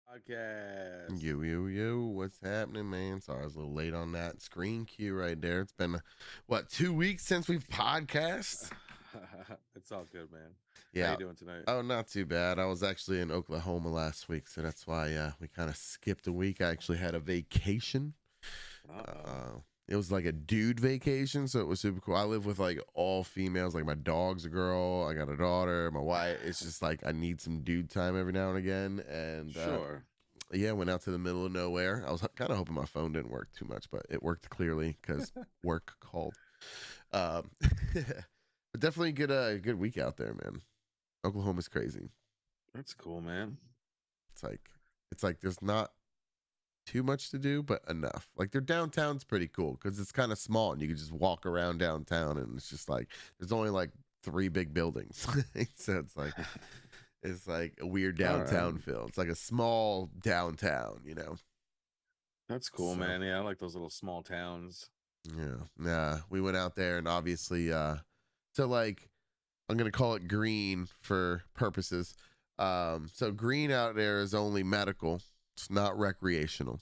Podcast. Yo, what's happening, man? Sorry, I was a little late on that screen cue right there. It's been, 2 weeks since we've podcast? It's all good, man. How Yeah. you doing tonight? Oh, not too bad. I was actually in Oklahoma last week, so that's why we kind of skipped a week. I actually had a vacation. It was like a dude vacation, so it was super cool. I live with like all females. Like my dog's a girl. I got a daughter. My wife. It's just like I need some dude time every now and again. And Sure. yeah, went out to the middle of nowhere. I was kind of hoping my phone didn't work too much, but it worked clearly because work called. Um, but definitely get a good week out there, man. Oklahoma's crazy. That's cool, man. It's like there's not too much to do, but enough. Like their downtown's pretty cool because it's kind of small and you can just walk around downtown, and it's just like there's only like 3 big buildings, so it's like a weird downtown feel. It's like a small downtown, That's cool, So- man. Yeah, I like those little small towns. Yeah. Nah, we went out there and obviously so like I'm gonna call it green for purposes. So green out there is only medical. It's not recreational.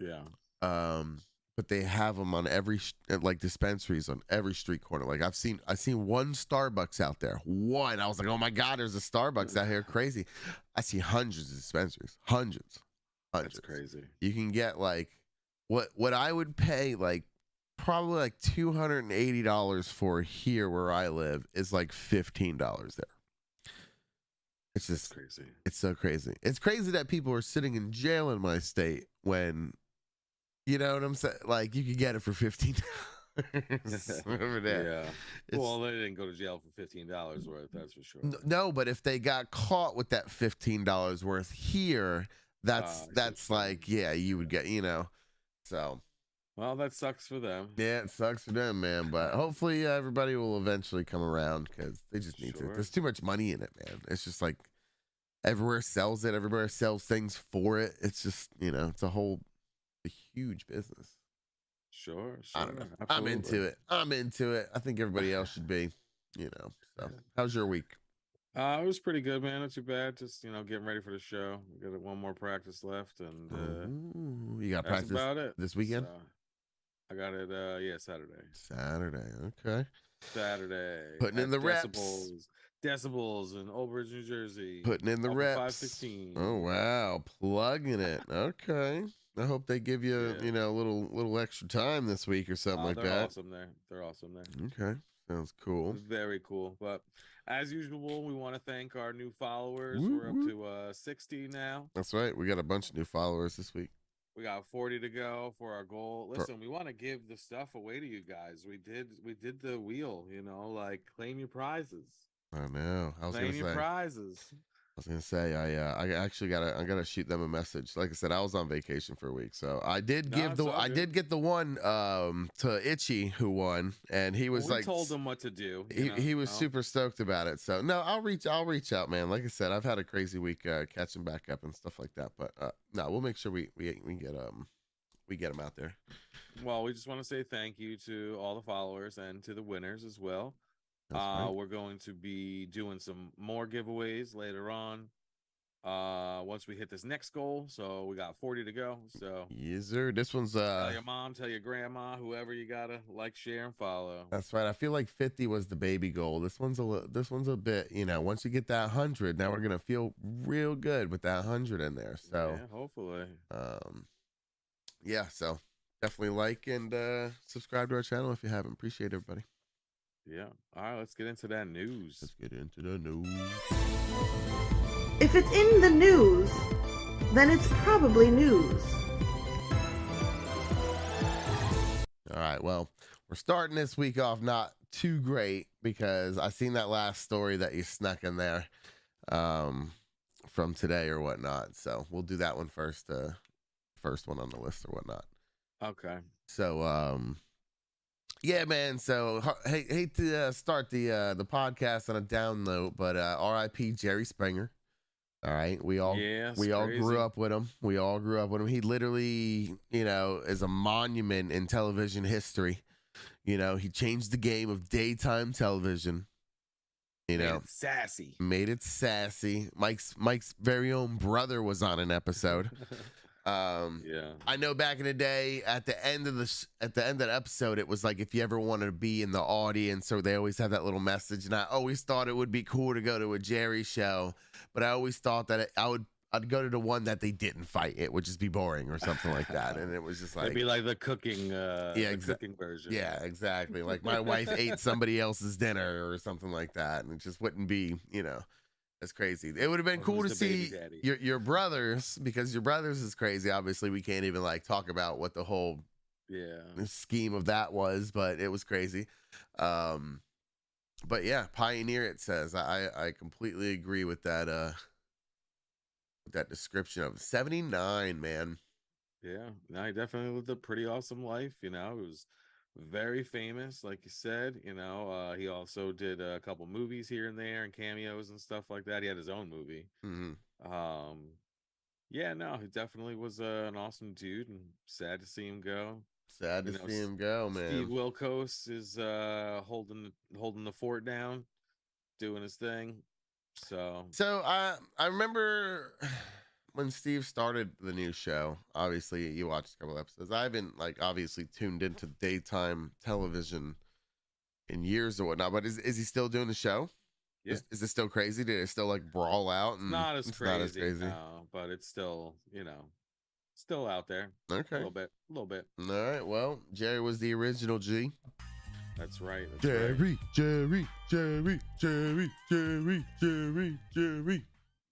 Yeah. But they have them on every like dispensaries on every street corner. Like I seen one Starbucks out there. One. I was like, oh my god, there's a Starbucks out here. Crazy. I see hundreds of dispensaries. Hundreds. That's crazy. You can get like what I would pay like probably like $280 for here where I live is like $15 there. It's just crazy. It's so crazy. It's crazy that people are sitting in jail in my state when, you know what I'm saying? Like you could get it for $15 over there. Yeah. Well, they didn't go to jail for $15 worth. That's for sure. No, but if they got caught with that $15 worth here, that's like, yeah, you would get, so. Well, that sucks for them. Yeah, it sucks for them, man. But hopefully everybody will eventually come around because they just need to. There's too much money in it, man. It's just like everywhere sells it. Everywhere sells things for it. It's just, it's a huge business. Sure. I don't know. Absolutely. I'm into it. I think everybody else should be, So, how's your week? It was pretty good, man. Not too bad. Just getting ready for the show. We got one more practice left, and you got practice about it this weekend. So, I got it. Yeah, Saturday. Okay. Saturday. Putting in the reps. Decibels in Old Bridge, New Jersey. Putting in the reps. 516. Oh wow, plugging it. Okay. I hope they give you, a little extra time this week or something like that. They're awesome there. Okay. Sounds cool. Very cool. But as usual, we want to thank our new followers. We're up to 60 now. That's right. We got a bunch of new followers this week. We got 40 to go for our goal. Listen, we want to give the stuff away to you guys. We did the wheel, like claim your prizes. I know. Claim your prizes. I was gonna say I actually gotta shoot them a message. Like I said, I was on vacation for a week, so I did get the one to Itchy who won, and he was like told him what to do. He was super stoked about it. So no, I'll reach out, man. Like I said, I've had a crazy week catching back up and stuff like that. But no, we'll make sure we get them out there. Well, we just want to say thank you to all the followers and to the winners as well. Right. We're going to be doing some more giveaways later on. Once we hit this next goal, so we got 40 to go. So yes, sir. This one's tell your mom, tell your grandma, whoever you gotta like, share, and follow. That's right. I feel like 50 was the baby goal. This one's a bit. Once you get that 100, now we're gonna feel real good with that 100 in there. So yeah, hopefully. Yeah. So definitely like and subscribe to our channel if you haven't. Appreciate it, everybody. Yeah. All right, let's get into that news. Let's get into the news. If it's in the news, then it's probably news. All right, well, we're starting this week off not too great because I seen that last story that you snuck in there from today or whatnot. So we'll do that one first, first one on the list or whatnot. Okay. So, yeah, man. So hate to start the podcast on a down note, but R.I.P. Jerry Springer. All right, we all grew up with him. He literally, is a monument in television history. He changed the game of daytime television. You Made know, it sassy. made it sassy. Mike's very own brother was on an episode. Yeah. I know back in the day, at the end of the episode, it was like if you ever wanted to be in the audience, or they always have that little message. And I always thought it would be cool to go to a Jerry show, but I always thought that I'd go to the one that they didn't fight. It would just be boring or something like that. And it was just like, It'd be like the cooking, cooking version. yeah, exactly. Like my wife ate somebody else's dinner or something like that, and it just wouldn't be, that's crazy. It would have been Or cool to who's the baby see daddy? your brothers, because your brothers is crazy. Obviously, we can't even like talk about what the whole scheme of that was, but it was crazy. But yeah, pioneer, it says. I completely agree with that description of 79, man. Yeah, no, he definitely lived a pretty awesome life. He was very famous, like you said. He also did a couple movies here and there and cameos and stuff like that. He had his own movie. Yeah, no, he definitely was an awesome dude, and sad to see him go. Sad to see him go, man. Steve Wilkos is holding the fort down, doing his thing. So I remember when Steve started the new show. Obviously, you watched a couple episodes. I haven't obviously tuned into daytime television in years or whatnot. But is he still doing the show? Yeah. Is it still crazy? Did it still brawl out? And it's not as crazy. No, but it's still still out there. Okay, a little bit. All right. Well, Jerry was the original G. That's right. Jerry.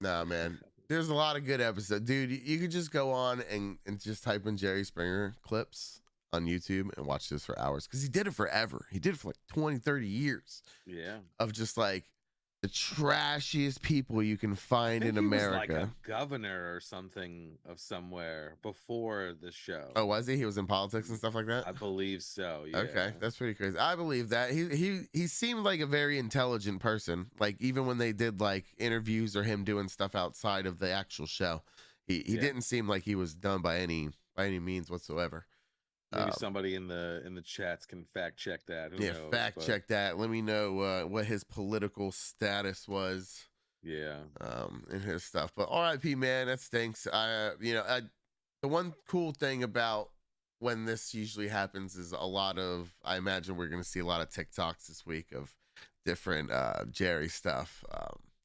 Nah, man. There's a lot of good episodes. Dude, you could just go on and just type in Jerry Springer clips on YouTube and watch this for hours. Because he did it forever. He did it for 20, 30 years. Yeah. Of just the trashiest people you can find in America. He was like a governor or something of somewhere before the show. Oh, was he? He was in politics and stuff like that? I believe so, yeah. Okay, that's pretty crazy. I believe that. He seemed like a very intelligent person. Like, even when they did interviews or him doing stuff outside of the actual show, he didn't seem like he was done by any means whatsoever. Maybe somebody in the chats can fact check that. Who knows, fact check that. Let me know what his political status was. Yeah. And his stuff. But RIP, man, that stinks. The one cool thing about when this usually happens is I imagine we're gonna see a lot of TikToks this week of different Jerry stuff.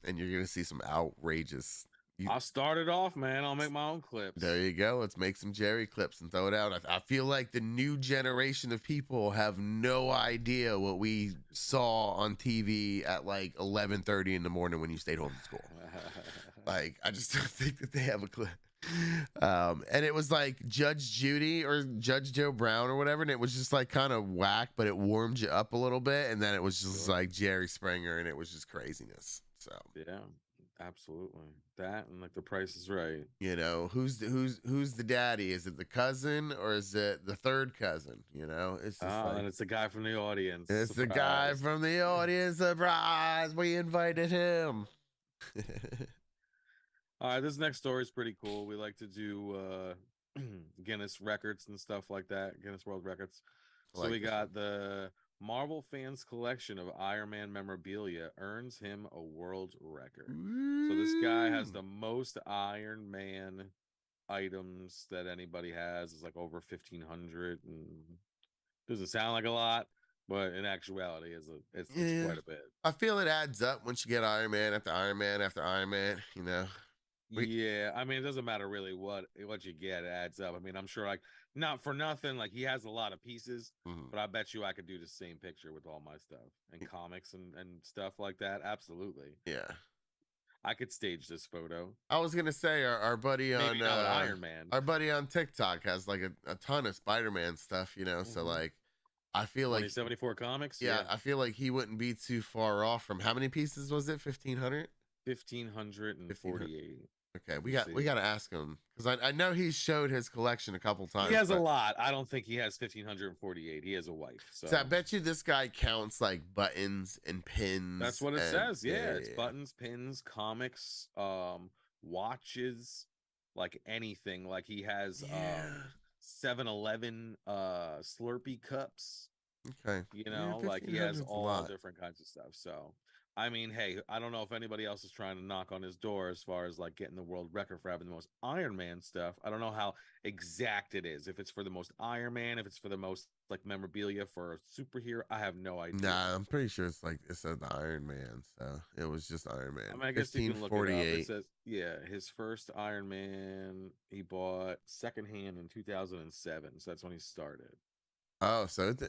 And you're gonna see some outrageous. I'll start it off, man. I'll make my own clips. There you go. Let's make some Jerry clips and throw it out. I feel like the new generation of people have no idea what we saw on TV at 11:30 in the morning when you stayed home from school. I just don't think that they have a clip. And it was Judge Judy or Judge Joe Brown or whatever, and it was just kind of whack, but it warmed you up a little bit, and then it was just Jerry Springer, and it was just craziness. So yeah. Absolutely. That and The Price is Right. Who's the daddy? Is it the cousin or is it the third cousin? It's just and it's the guy from the audience. It's the guy from the audience. Surprise! We invited him. All right, this next story is pretty cool. We like to do Guinness records and stuff like that. Guinness World Records. So we got the Marvel fans collection of Iron Man memorabilia earns him a world record. So this guy has the most Iron Man items that anybody has. It's over 1,500, and doesn't sound like a lot, but in actuality, it's quite a bit. I feel it adds up once you get Iron Man after Iron Man after Iron Man. Yeah, I mean, it doesn't matter really what you get. It adds up. I mean, I'm sure not for nothing, he has a lot of pieces, but I bet you I could do the same picture with all my stuff and comics and stuff like that. Absolutely. Yeah. I could stage this photo. I was gonna say our buddy on Iron Man. Our buddy on TikTok has a ton of Spider-Man stuff, So I feel 2074 comics. Yeah, I feel like he wouldn't be too far off from how many pieces was it? 1,500? 1,548. Okay, we got to ask him because I know he showed his collection a couple times. He has a lot. I don't think he has 1,548. He has a wife. So I bet you this guy counts buttons and pins. That's what it says. Yeah, it's buttons, pins, comics, watches, anything. He has 7-Eleven Slurpee cups. Okay. He has all different kinds of stuff. So I mean, hey, I don't know if anybody else is trying to knock on his door as far as like getting the world record for having the most Iron Man stuff. I don't know how exact it is. If it's for the most Iron Man, if it's for the most like memorabilia for a superhero, I have no idea. Nah, I'm pretty sure it's like it said the Iron Man, so it was just Iron Man. I mean, I guess you can look it up. It says, yeah, his first Iron Man he bought secondhand in 2007, so that's when he started. Oh, so it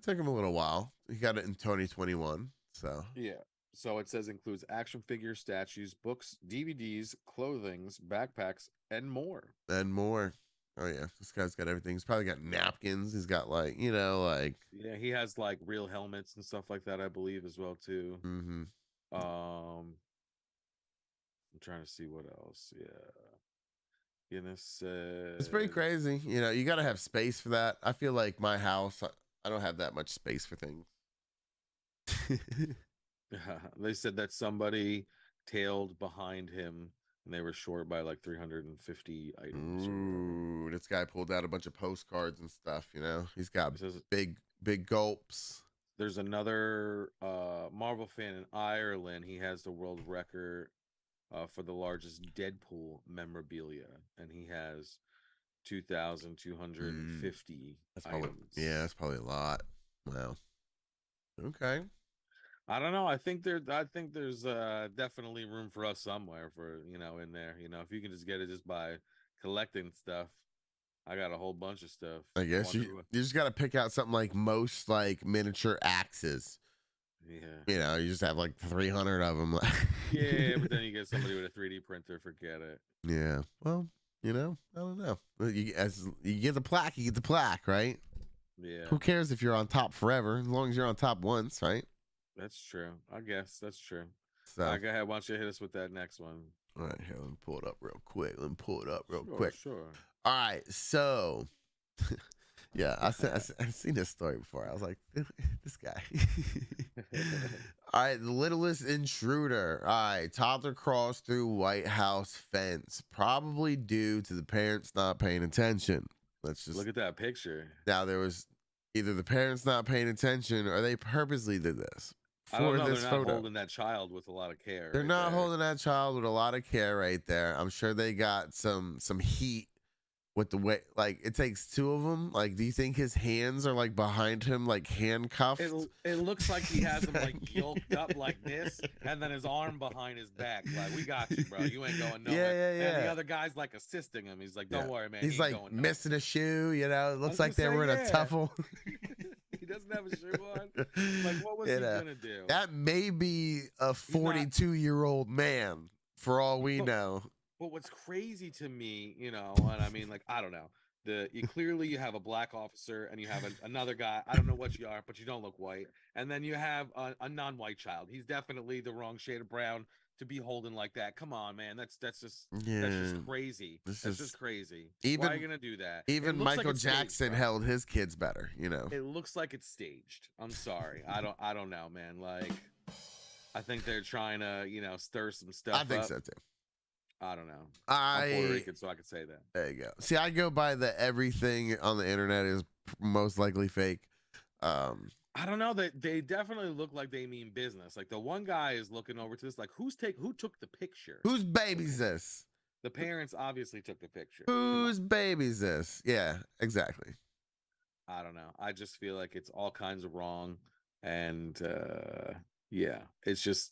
took him a little while. He got it in 2021. So yeah. So it says includes action figures, statues, books, DVDs, clothings, backpacks, and more. And more. Oh yeah, this guy's got everything. He's probably got napkins. He's got like, you know, like yeah, he has like real helmets and stuff like that, I believe, as well too. Mm-hmm. I'm trying to see what else. Yeah. Guinness It's pretty crazy. You know, you got to have space for that. I feel like my house, I don't have that much space for things. They said that somebody tailed behind him and they were short by like 350 items. Ooh, this guy pulled out a bunch of postcards and stuff, you know. He's got big gulps. There's another Marvel fan in Ireland. He has the world record for the largest Deadpool memorabilia, and he has 2,250 items. Yeah, that's probably a lot. Wow. Okay. I don't know. I think there's definitely room for us somewhere for, you know, in there. You know, if you can just get it just by collecting stuff. I got a whole bunch of stuff. I guess you just got to pick out something like most like miniature axes. Yeah. You know, you just have like 300 of them. Yeah, but then you get somebody with a 3D printer, forget it. Yeah. Well, you know, I don't know. As you get the plaque, you get the plaque, right? Yeah. Who cares if you're on top forever, as long as you're on top once, right? That's true. I guess that's true. So go ahead. Why don't you hit us with that next one? All right, here, let me pull it up real quick. Sure. All right, so yeah, I've seen this story before. I was like, this guy. All right, the Littlest intruder. All right, toddler crawls through White House fence, probably due to the parents not paying attention. Let's just look at that picture. Now there was either the parents not paying attention or they purposely did this. I don't know. They're not holding that child with a lot of care. They're not holding that child with a lot of care right there. I'm sure they got some heat with the way, like, it takes two of them. Like, do you think his hands are like behind him, like handcuffed? It looks like he has him like yoked up like this, and then his arm behind his back. Like, we got you, bro. You ain't going nowhere. Yeah. And the other guy's like assisting him. He's like, don't worry, man. He's like missing a shoe. You know, it looks like they were in a tuffle. He doesn't have a shoe on. Like, what was he gonna do? That may be a 42-year-old man, for all we know. But what's crazy to me, you know, and I mean, like, I don't know. Clearly you have a black officer and you have another guy. I don't know what you are, but you don't look white. And then you have a non-white child. He's definitely the wrong shade of brown to be holding like that. Come on, man. That's just crazy. That's just crazy. Why are you gonna do that? Even Michael Jackson held his kids better, you know. It looks like it's staged. I'm sorry. I don't know, man. Like, I think they're trying to, you know, stir some stuff. I think so too. I don't know. I'm Puerto Rican, so I could say that. There you go. See, I go by the everything on the internet is most likely fake. I don't know. They definitely look like they mean business. Like, the one guy is looking over to this, like, who took the picture? Whose baby's this? The parents obviously took the picture. Whose baby's this? Yeah, exactly. I don't know. I just feel like it's all kinds of wrong, and yeah, it's just.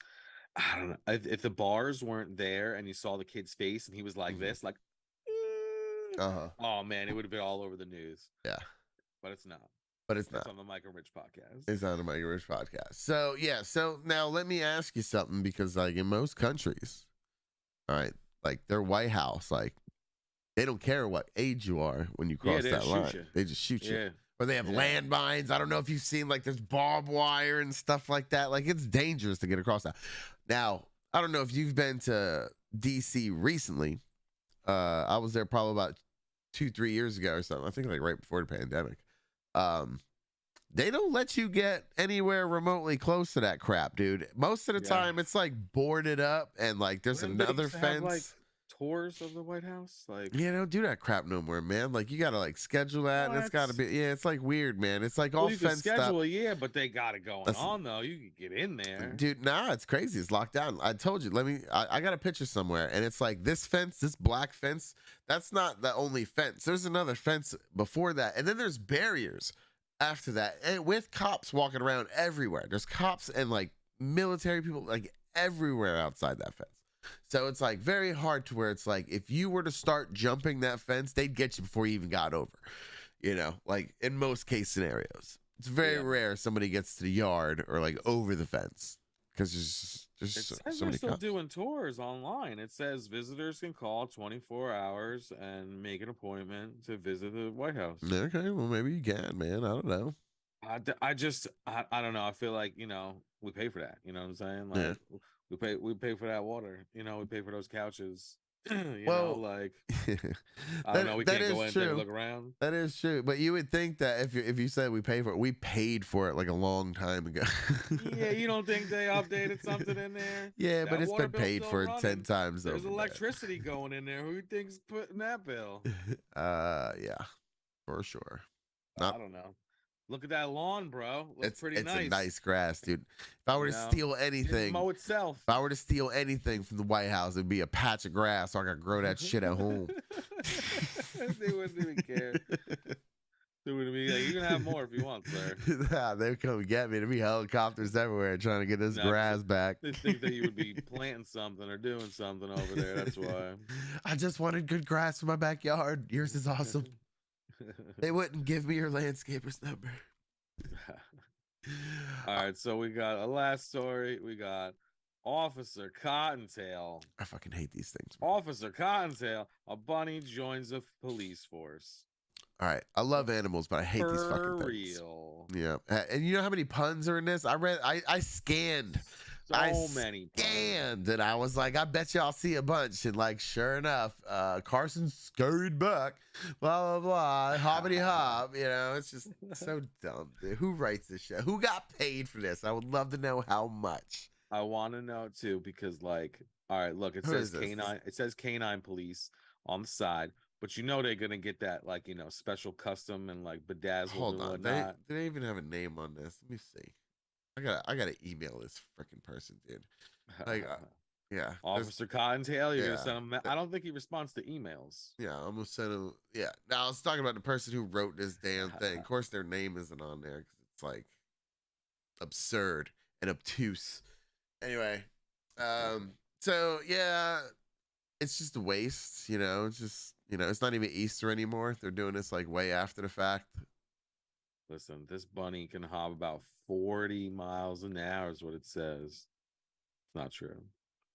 I don't know. If the bars weren't there and you saw the kid's face and he was like this, like, oh man, it would have been all over the news. Yeah, but it's not. It's not on the Mike and Rich podcast. It's on the Mike and Rich podcast. So yeah. So now let me ask you something, because like in most countries, all right, like their White House, like they don't care what age you are when you cross that line. They just shoot you. Or they have landmines. I don't know if you've seen, like, there's barbed wire and stuff like that. Like, it's dangerous to get across that. Now, I don't know if you've been to D.C. recently. I was there probably about 2-3 years ago or something. I think like right before the pandemic. They don't let you get anywhere remotely close to that crap, dude. Most of the time, it's like boarded up and like there's another fence. Have, like, tours of the White House? Like, Yeah, don't do that crap no more, man. Like, you gotta like schedule that, and it's gotta be. Yeah, it's like weird, man. It's like all you can fenced up. schedule it, yeah, but they got it going on though. You can get in there, dude. Nah, it's crazy. It's locked down. I told you. I got a picture somewhere, and it's like this fence, this black fence. That's not the only fence. There's another fence before that, and then there's barriers after that, and with cops walking around everywhere. There's cops and like military people like everywhere outside that fence. So it's like very hard to where it's like if you were to start jumping that fence, they'd get you before you even got over. You know, like in most case scenarios, it's very rare somebody gets to the yard or like over the fence because there's it so says many they're still cops. doing tours online. It says visitors can call 24 hours and make an appointment to visit the White House. Okay, well maybe you can, man. I don't know. I don't know. I feel like, you know, we pay for that. You know what I'm saying? Like we pay for that water. You know, we pay for those couches. you know, like I don't know. We can't go in and take a look around. That is true, but you would think that if you said we pay for it, we paid for it like a long time ago. Yeah, you don't think they updated something in there? Yeah, that but it's been paid for running. 10 times. There's electricity going in there. Who think's putting that bill? Yeah, for sure. I don't know. Look at that lawn, bro. Looks pretty nice. It's a nice grass, dude. If I were to steal anything, mow itself. If I were to steal anything from the White House, it'd be a patch of grass so I could grow that shit at home. They wouldn't even care. They would be like, you can have more if you want, sir. Nah, they'd come get me. There'd be helicopters everywhere trying to get this grass back. They think that you would be planting something or doing something over there. That's why. I just wanted good grass for my backyard. Yours is awesome. They wouldn't give me your landscaper's number. All right, so we got a last story. We got Officer Cottontail. I fucking hate these things. Officer Cottontail, a bunny joins a police force. All right, I love animals, but I hate these fucking things. Real. Yeah, and you know how many puns are in this? I scanned. Many puns. And I was like, I bet y'all see a bunch. And like, sure enough, Carson scurried back, blah, blah, blah, hoppity hop. You know, it's just so dumb, dude. Who writes this shit? Who got paid for this? I would love to know how much. I want to know too, because like, all right, look, it says canine. It says canine police on the side, but you know they're gonna get that like, you know, special custom and like bedazzled. Hold on, and whatnot. They even have a name on this. Let me see. I gotta email this freaking person, dude. Like, yeah, Officer Cottontail. You're gonna send him. I don't think he responds to emails. Yeah, I'm gonna send him. Yeah, now I was talking about the person who wrote this damn thing. Of course, their name isn't on there because it's like absurd and obtuse. Anyway, so yeah, it's just a waste. You know, it's just it's not even Easter anymore. They're doing this like way after the fact. Listen, this bunny can hop about 40 miles an hour is what it says. It's not true.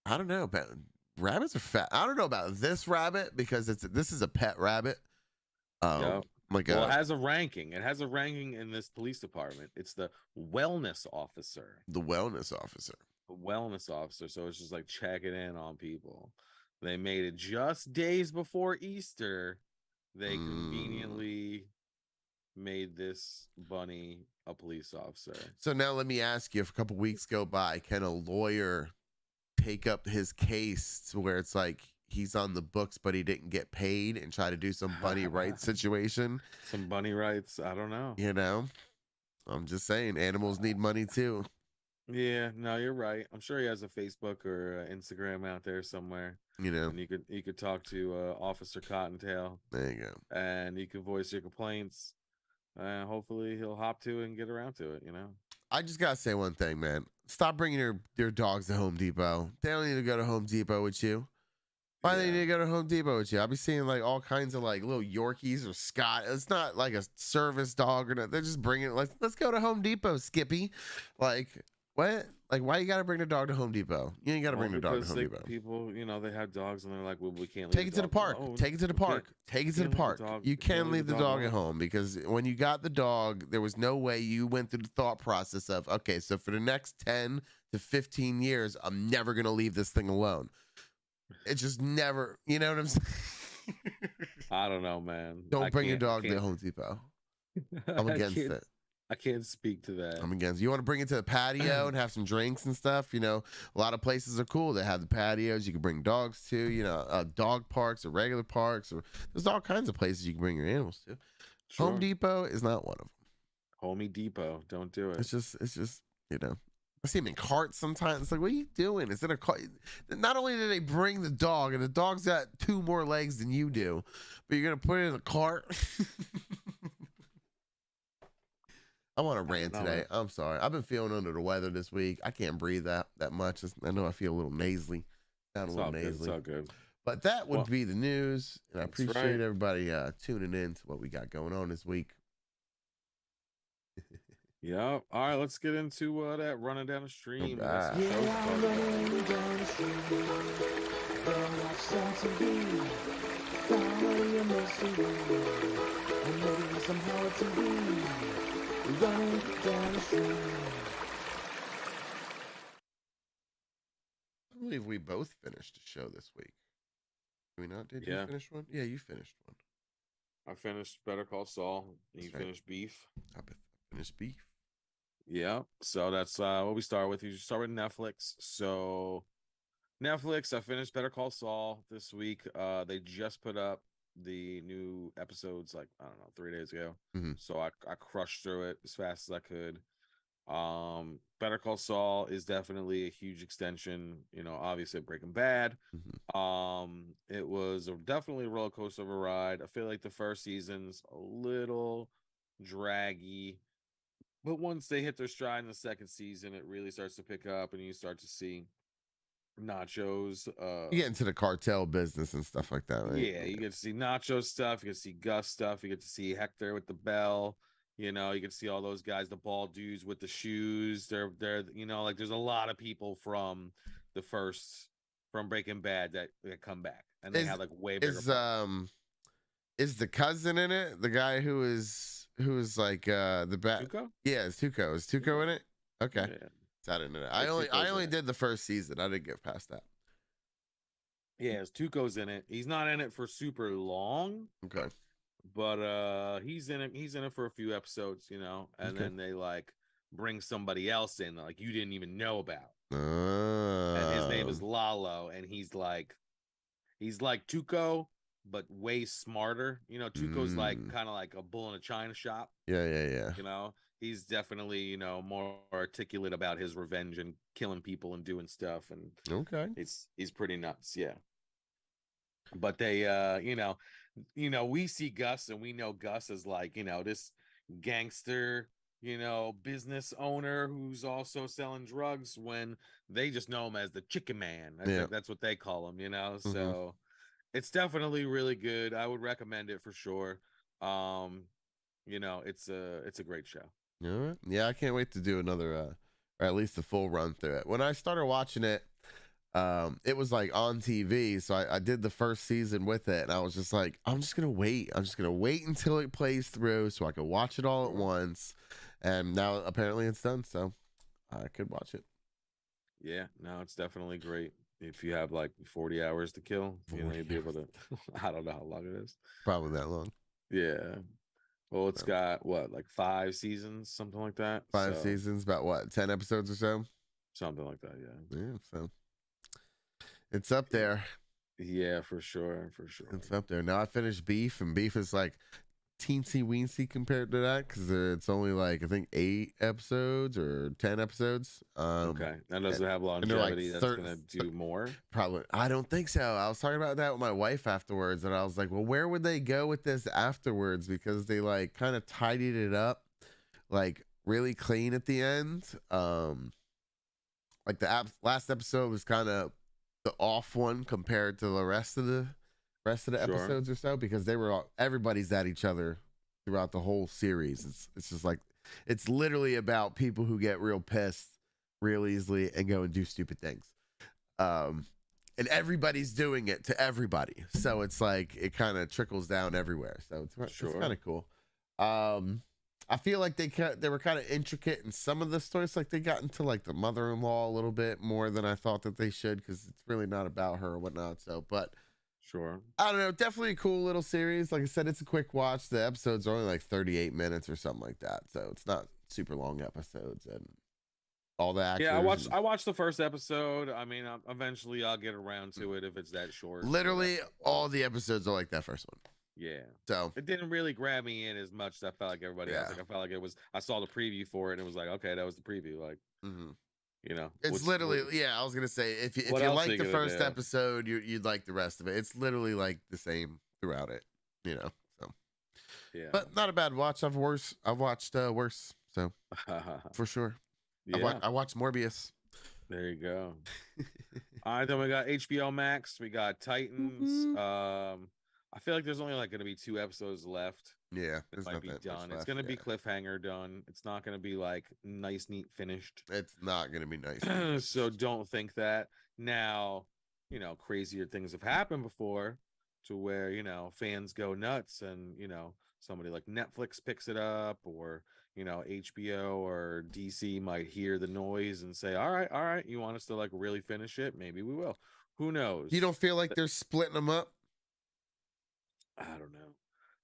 I don't know, but rabbits are fat. I don't know about this rabbit because this is a pet rabbit. Yep. Like well, it has a ranking. It has a ranking in this police department. It's the wellness officer. The wellness officer. The wellness officer. So it's just like checking in on people. They made it just days before Easter. They conveniently made this bunny a police officer. So now let me ask you, if a couple weeks go by, can a lawyer take up his case to where it's like he's on the books but he didn't get paid and try to do some bunny rights situation? Some bunny rights? I don't know. You know? I'm just saying, animals need money too. Yeah, no, you're right. I'm sure he has a Facebook or Instagram out there somewhere. You know, and you could talk to Officer Cottontail. There you go. And you can voice your complaints. Hopefully he'll hop to it and get around to it, you know? I just got to say one thing, man. Stop bringing your dogs to Home Depot. They don't need to go to Home Depot with you. Why do they need to go to Home Depot with you? I'll be seeing like all kinds of like little Yorkies or Scott. It's not like a service dog or nothing. They're just bringing it like, let's go to Home Depot, Skippy. Like, what? Like, why you got to bring the dog to Home Depot? You ain't got to bring the dog to Home Depot. People, they have dogs and they're like, well, we can't take it to the park. Take it to the park. Take it to the park. You can't leave the dog at home because when you got the dog, there was no way you went through the thought process of, okay, so for the next 10 to 15 years, I'm never going to leave this thing alone. It's just never, you know what I'm saying? I don't know, man. Don't bring your dog to Home Depot. I'm against it. I can't speak to that. I'm against. You want to bring it to the patio and have some drinks and stuff? You know, a lot of places are cool. They have the patios. You can bring dogs to. You know, dog parks or regular parks, or there's all kinds of places you can bring your animals to. Sure. Home Depot is not one of them. Home Depot, don't do it. It's just you know. I see them in carts sometimes. It's like, what are you doing? Is it a cart? Not only do they bring the dog, and the dog's got 2 more legs than you do, but you're gonna put it in a cart. I want to rant today. I'm sorry. I've been feeling under the weather this week. I can't breathe that much. I know I feel a little nasally. Sound a little nasally. It's all good. But that would be the news, and I appreciate everybody tuning in to what we got going on this week. Yeah. All right, let's get into that running down the stream. Okay. Yeah, I'm running down the street. Gonna watch some TV. Comedy and mystery. And maybe some horror TV. Running down the street. I believe we both finished a show this week. Did we not? Did you finish one? Yeah, you finished one. I finished Better Call Saul. And you finished Beef. I finished Beef. Yeah. So that's what we start with. You start with Netflix. So Netflix, I finished Better Call Saul this week. They just put up the new episodes, like, I don't know, 3 days ago. Mm-hmm. So I crushed through it as fast as I could. Better Call Saul is definitely a huge extension, you know, obviously Breaking Bad. Mm-hmm. It was definitely a roller coaster of a ride. I feel like the first season's a little draggy, but once they hit their stride in the second season, it really starts to pick up, and you start to see Nacho's you get into the cartel business and stuff like that, right? Yeah, you get to see Nacho stuff, you get to see Gus stuff, you get to see Hector with the bell, you know, you get to see all those guys, the bald dudes with the shoes. They're you know, like, there's a lot of people from Breaking Bad that come back, and they have like way bigger is the cousin in it, the guy who is like the bat? Tuco? Yeah, it's Tuco. Is Tuco in it? Okay. Yeah. I didn't know that. I only did the first season. I didn't get past that. Yeah, Tuco's in it. He's not in it for super long. Okay. But he's in it for a few episodes, you know, and then they like bring somebody else in like you didn't even know about. And his name is Lalo, and he's like Tuco, but way smarter. You know, Tuco's like kind of like a bull in a china shop. Yeah. You know, he's definitely, you know, more articulate about his revenge and killing people and doing stuff. And he's pretty nuts. Yeah. But they, you know, we see Gus, and we know Gus as like, you know, this gangster, you know, business owner who's also selling drugs, when they just know him as the Chicken Man. That's what they call him, you know. So it's definitely really good. I would recommend it for sure. You know, it's a great show. All right. Yeah, I can't wait to do another or at least a full run through it. When I started watching it, it was like on TV, so I did the first season with it, and I was just like, I'm just gonna wait until it plays through so I can watch it all at once. And now apparently it's done, so I could watch it. Yeah, no, it's definitely great. If you have like 40 hours to kill, you know, you'd be able to. I don't know how long it is. Probably that long. Yeah. Well, it's got what, like 5 seasons, something like that. 5 seasons, about what, 10 episodes or so? Something like that, yeah. Yeah, so it's up there. Yeah, for sure. It's up there. Now I finished Beef, and Beef is like teensy weensy compared to that, because it's only like I think 8 episodes or 10 episodes. Okay, that doesn't have longevity. Like that's gonna do more. Probably, I don't think so. I was talking about that with my wife afterwards, and I was like, well, where would they go with this afterwards? Because they like kind of tidied it up, like really clean at the end. Like the last episode was kind of the off one compared to the rest of the episodes or so, because they were everybody's at each other throughout the whole series. It's just like, it's literally about people who get real pissed real easily and go and do stupid things, and everybody's doing it to everybody, so it's like it kind of trickles down everywhere, so it's kind of cool. I feel like they were kind of intricate in some of the stories, like they got into like the mother-in-law a little bit more than I thought that they should, because it's really not about her or whatnot. So, but sure, I don't know, definitely a cool little series. Like I said, it's a quick watch. The episodes are only like 38 minutes or something like that, so it's not super long episodes and all the actors. Yeah, I watched the first episode. I mean, eventually I'll get around to it if it's that short. Literally all the episodes are like that first one. Yeah. So it didn't really grab me in as much as I felt like everybody else. Like I felt like it was. I saw the preview for it and it was like, okay, that was the preview. Like, you know, it's literally I was gonna say if you like the first episode, you'd like the rest of it. It's literally like the same throughout it. You know. So yeah, but not a bad watch. I've watched worse. So for sure. Yeah. I watched Morbius. There you go. All right, then we got HBO Max. We got Titans. I feel like there's only like going to be 2 episodes left. Yeah, it might be done. It's going to be cliffhanger done. It's not going to be like nice, neat, finished. It's not going to be nice. So don't think that. Now, you know, crazier things have happened before, to where, you know, fans go nuts, and you know, somebody like Netflix picks it up, or you know, HBO or DC might hear the noise and say, all right, you want us to like really finish it? Maybe we will. Who knows? You don't feel like they're splitting them up? I don't know.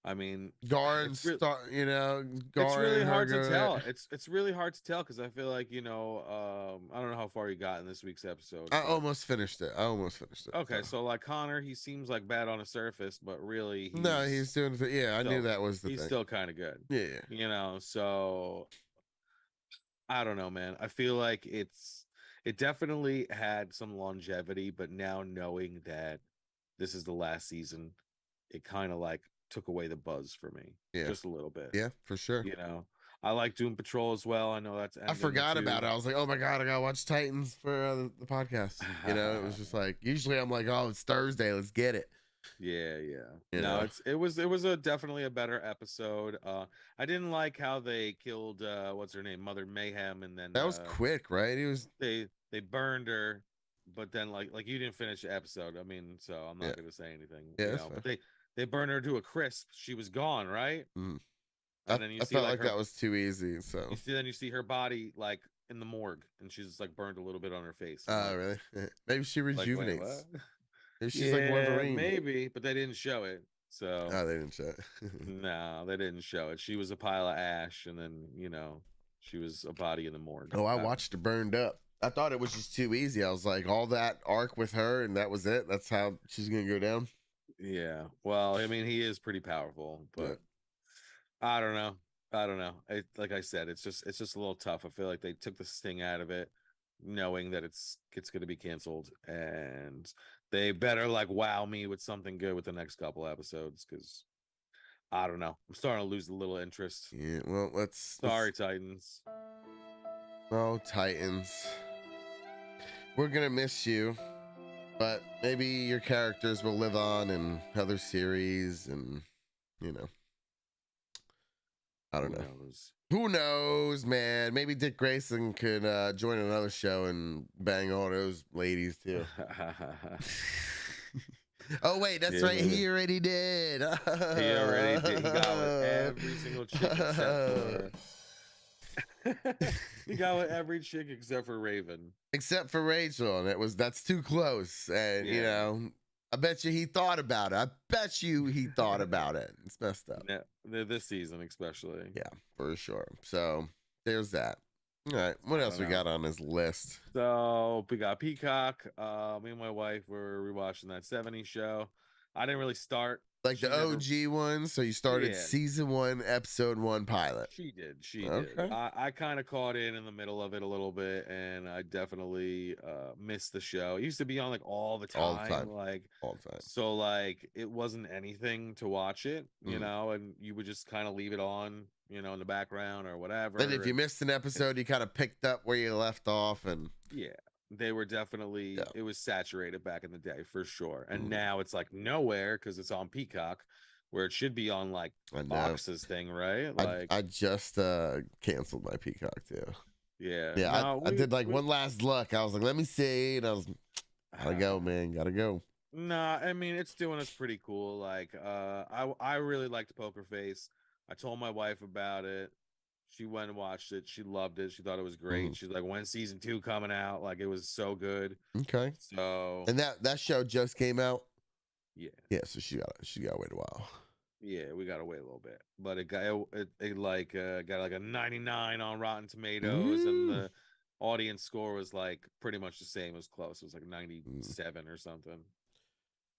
I mean, it's really hard to tell. It's really hard to tell because I feel like, you know, I don't know how far you got in this week's episode. I almost finished it. Okay, so like Connor, he seems like bad on the surface, but really, he's doing. I knew that was the thing. He's still kind of good. Yeah, you know. So I don't know, man. I feel like it definitely had some longevity, but now knowing that this is the last season, it kind of like took away the buzz for me, just a little bit. Yeah, for sure. You know, I like Doom Patrol as well. I know that's. I forgot about it. I was like, oh my god, I gotta watch Titans for the podcast. You know, it was just like usually I'm like, oh, it's Thursday, let's get it. Yeah. It was definitely a better episode. I didn't like how they killed what's her name, Mother Mayhem, and then that was quick, right? They burned her, but then like you didn't finish the episode. I mean, so I'm not gonna say anything. Yeah, you know, but they burned her to a crisp. She was gone, right? And then you I see felt like that was too easy. So you see her body like in the morgue, and she's like burned a little bit on her face. Oh, really? Maybe she rejuvenates. Like, maybe she's like Wolverine. Maybe, but they didn't show it. So they didn't show it. No, they didn't show it. She was a pile of ash, and then you know she was a body in the morgue. Oh, I watched her burned up. I thought it was just too easy. I was like, all that arc with her, and that was it. That's how she's gonna go down. Yeah. Well, I mean, he is pretty powerful, but I don't know. Like I said, it's just a little tough. I feel like they took the sting out of it, knowing that it's going to be canceled, and they better like wow me with something good with the next couple episodes, because I don't know. I'm starting to lose a little interest. Yeah. Well, Sorry, Titans. Oh, Titans. We're gonna miss you. But maybe your characters will live on in other series, and you know, I don't know. Who knows, man? Maybe Dick Grayson could join another show and bang all those ladies too. Oh wait, that's right. He already did. He already did. He got with every single chick except for. He got with every chick except for Raven. Except for Rachel, and that's too close. And you know, I bet you he thought about it. It's messed up. Yeah, this season especially. Yeah, for sure. So there's that. All right, what else we got on this list? So we got Peacock. Me and my wife were rewatching that 70s show. I didn't really start like the OG one. So you started season 1, episode 1 pilot. She did. I kind of caught in the middle of it a little bit, and I definitely missed the show. It used to be on like all the time. So like it wasn't anything to watch it, you know, and you would just kind of leave it on, you know, in the background or whatever. Then if you missed an episode, you kind of picked up where you left off, and they were definitely it was saturated back in the day for sure, and now it's like nowhere because it's on Peacock, where it should be on like Fox's thing, right? Like I just canceled my Peacock too. I did like one last look. I was like, let me see, and I was gotta go, man, gotta go. Nah, I mean it's doing us pretty cool. Like I really liked Poker Face. I told my wife about it. She went and watched it. She loved it. She thought it was great. She's like, when's season 2 coming out? Like, it was so good. Okay. So and that show just came out. Yeah. Yeah. So she got to wait a while. Yeah, we gotta wait a little bit, but it like got like a 99 on Rotten Tomatoes, and Mm. the audience score was like pretty much the same as close. It was like Mm. 97 or something.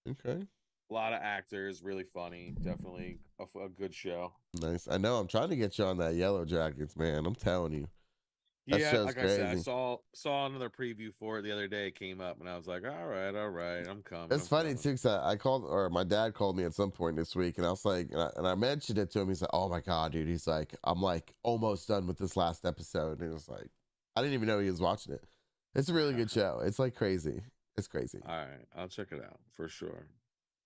Okay. A lot of actors, really funny, definitely a good show. Nice. I know. I'm trying to get you on that Yellow Jackets, man. I'm telling you, that Yeah, show's like I said, I crazy. saw another preview for it the other day. It came up, and I was like, all right, I'm coming, It's I'm funny coming. too, because I called, or my dad called me at some point this week, and I was like, and I mentioned it to him. He's like, "Oh my god, dude!" He's like, "I'm like almost done with this last episode," and it was like, I didn't even know he was watching it. It's a really good show. It's like crazy. It's crazy. All right, I'll check it out for sure.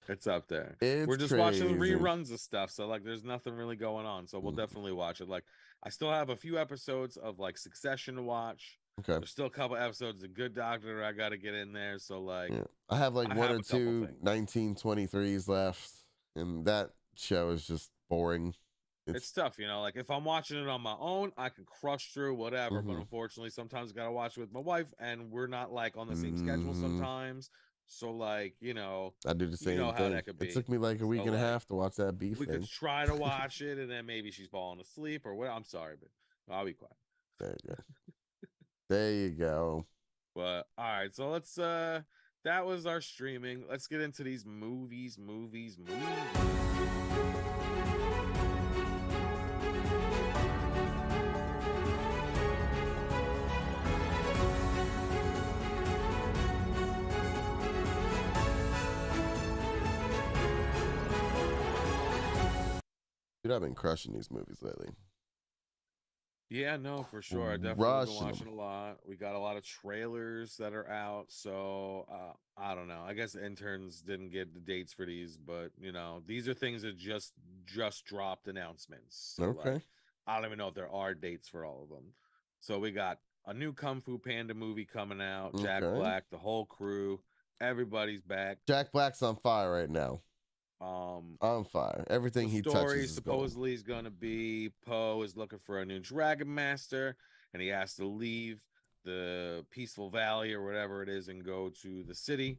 It's up there. It's We're just watching crazy. reruns of stuff, so like there's nothing really going on. So we'll definitely watch it. Like I still have a few episodes of like Succession to watch. Okay. There's still a couple episodes of Good Doctor I gotta get in there. So like Yeah. I have like I one have or a couple two things. 1923s left, and that show is just boring. It's tough, you know, like if I'm watching it on my own, I can crush through whatever. But unfortunately, sometimes I gotta watch it with my wife, and we're not like on the same schedule sometimes. So like, I do the you same know how thing. that could It be. took me like a week So and a like half to watch that beef we could thing. try to watch it, and then maybe she's falling asleep or what. I'm sorry, but I'll be quiet. There you go. There you go. But all right, so let's that was our streaming. Let's get into these movies. Dude, I've been crushing these movies lately. Yeah, no, for sure. I definitely been Rushing watching them. a lot. We got a lot of trailers that are out, so I don't know. I guess interns didn't get the dates for these, but these are things that just dropped announcements. So Okay. like, I don't even know if there are dates for all of them. So we got a new Kung Fu Panda movie coming out. Jack Okay. Black, the whole crew, everybody's back. Jack Black's on fire right now. On fire. Everything The he story touches is gold. supposedly is going to be Poe is looking for a new Dragon Master, and he has to leave the Peaceful Valley or whatever it is and go to the city,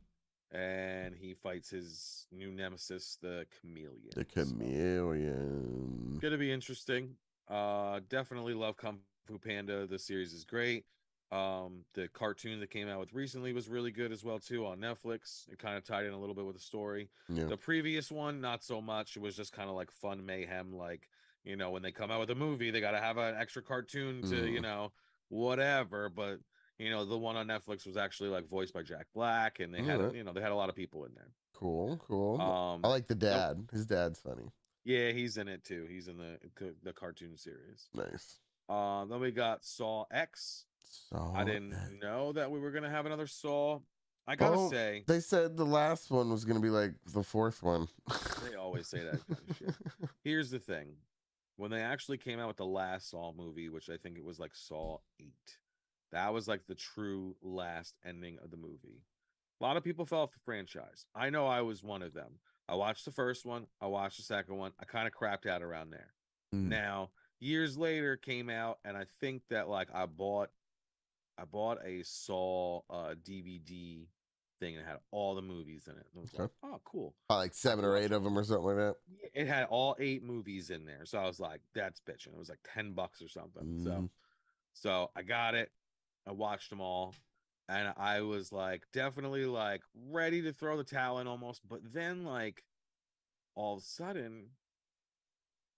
and he fights his new nemesis, the Chameleon. The Chameleon. Gonna be interesting. Definitely love Kung Fu Panda. The series is great. The cartoon that came out with recently was really good as well too on Netflix. It kind of tied in a little bit with the story. Yeah. The previous one, not so much. It was just kind of like fun mayhem. Like, when they come out with a movie, they got to have an extra cartoon to, whatever. But the one on Netflix was actually like voiced by Jack Black, and they had, they had a lot of people in there. Cool. I like the dad. His dad's funny. Yeah, he's in it too. He's in the cartoon series. Nice. Then we got Saul X. I didn't know that we were gonna have another Saul. I gotta say, they said the last one was gonna be like the fourth one. They always say that kind of shit. Here's the thing: when they actually came out with the last Saul movie, which I think it was like Saul 8, that was like the true last ending of the movie. A lot of people fell off the franchise. I know I was one of them. I watched the first one. I watched the second one. I kind of crapped out around there. Now, years later, came out, and I think that like I bought a Saul DVD thing and it had all the movies in it. And I was like, oh, cool. Like 7 or 8 of them or something like that. It had all 8 movies in there. So I was like, that's bitching. It was like $10 or something. So I got it. I watched them all. And I was like, definitely like ready to throw the towel in almost. But then like all of a sudden,